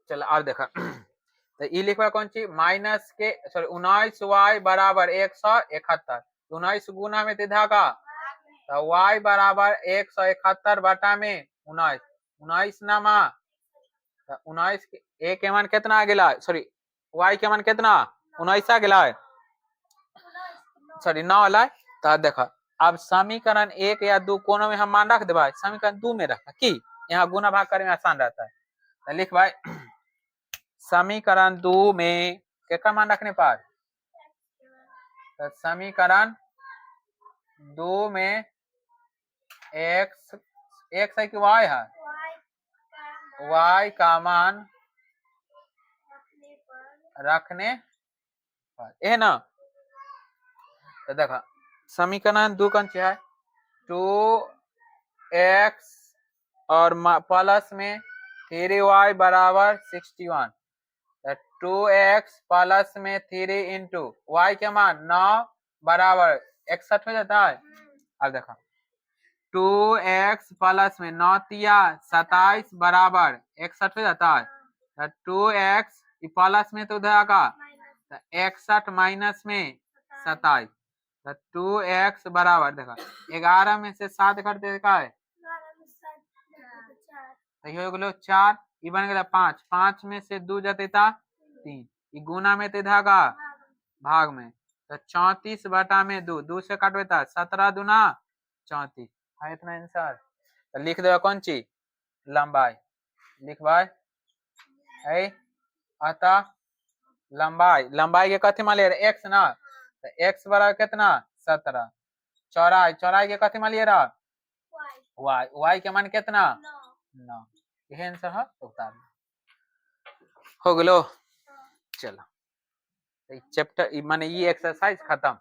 चलो और देखा तो ये लिखवा कौन सी माइनस के सॉरी 19y बराबर 171 19 गुना में धागा तो y बराबर 171 बटा में 19 19 नामा तो 19 ए के मान कितना आ गया सॉरी y के मान कितना 19 आ गया सॉरी 9 ला। तो देखा अब समीकरण 1 या 2 कोनो में हम मान रख दे समीकरण 2 में रखा कि यहाँ गुना भाग करने में आसान रहता है। तो लिख भाई समीकरण 2 में क्या मान रखने पर तो समीकरण 2 में x x है कि y है y का मान रखने पर ये ना। तो देखा समीकरण 2 कौन सी है 2x और प्लस में 3y बराबर 61 2x प्लस में 3 इंटू y के मान 9 बराबर 61 हो जाता है। अब देखो 2x प्लस में 9 तिया 27 बराबर 61 हो जाता है। 2x प्लस में तो उधर 61 माइनस में 27 2x बराबर देखा 11 में से 7 घट देगा है तो हो गलो 4 ई बन गया 5 5 में से 2 जाते था 3 ई गुना में ते धागा भाग में तो 34 बटा में 2 2 से काटवे था 17 दूना 34 है इतना आंसर। तो लिख दे कौन ची लंबाई लिख भाई है अतः लंबाई लंबाई के कथी मान लिया x ना तो x बराबर कितना 17 चौड़ाई चौड़ाई के कथी मान लिया y y के मान कितना 9 यही आंसर है उतार हो गलो। चलो चैप्टर माने ये एक्सरसाइज खत्म।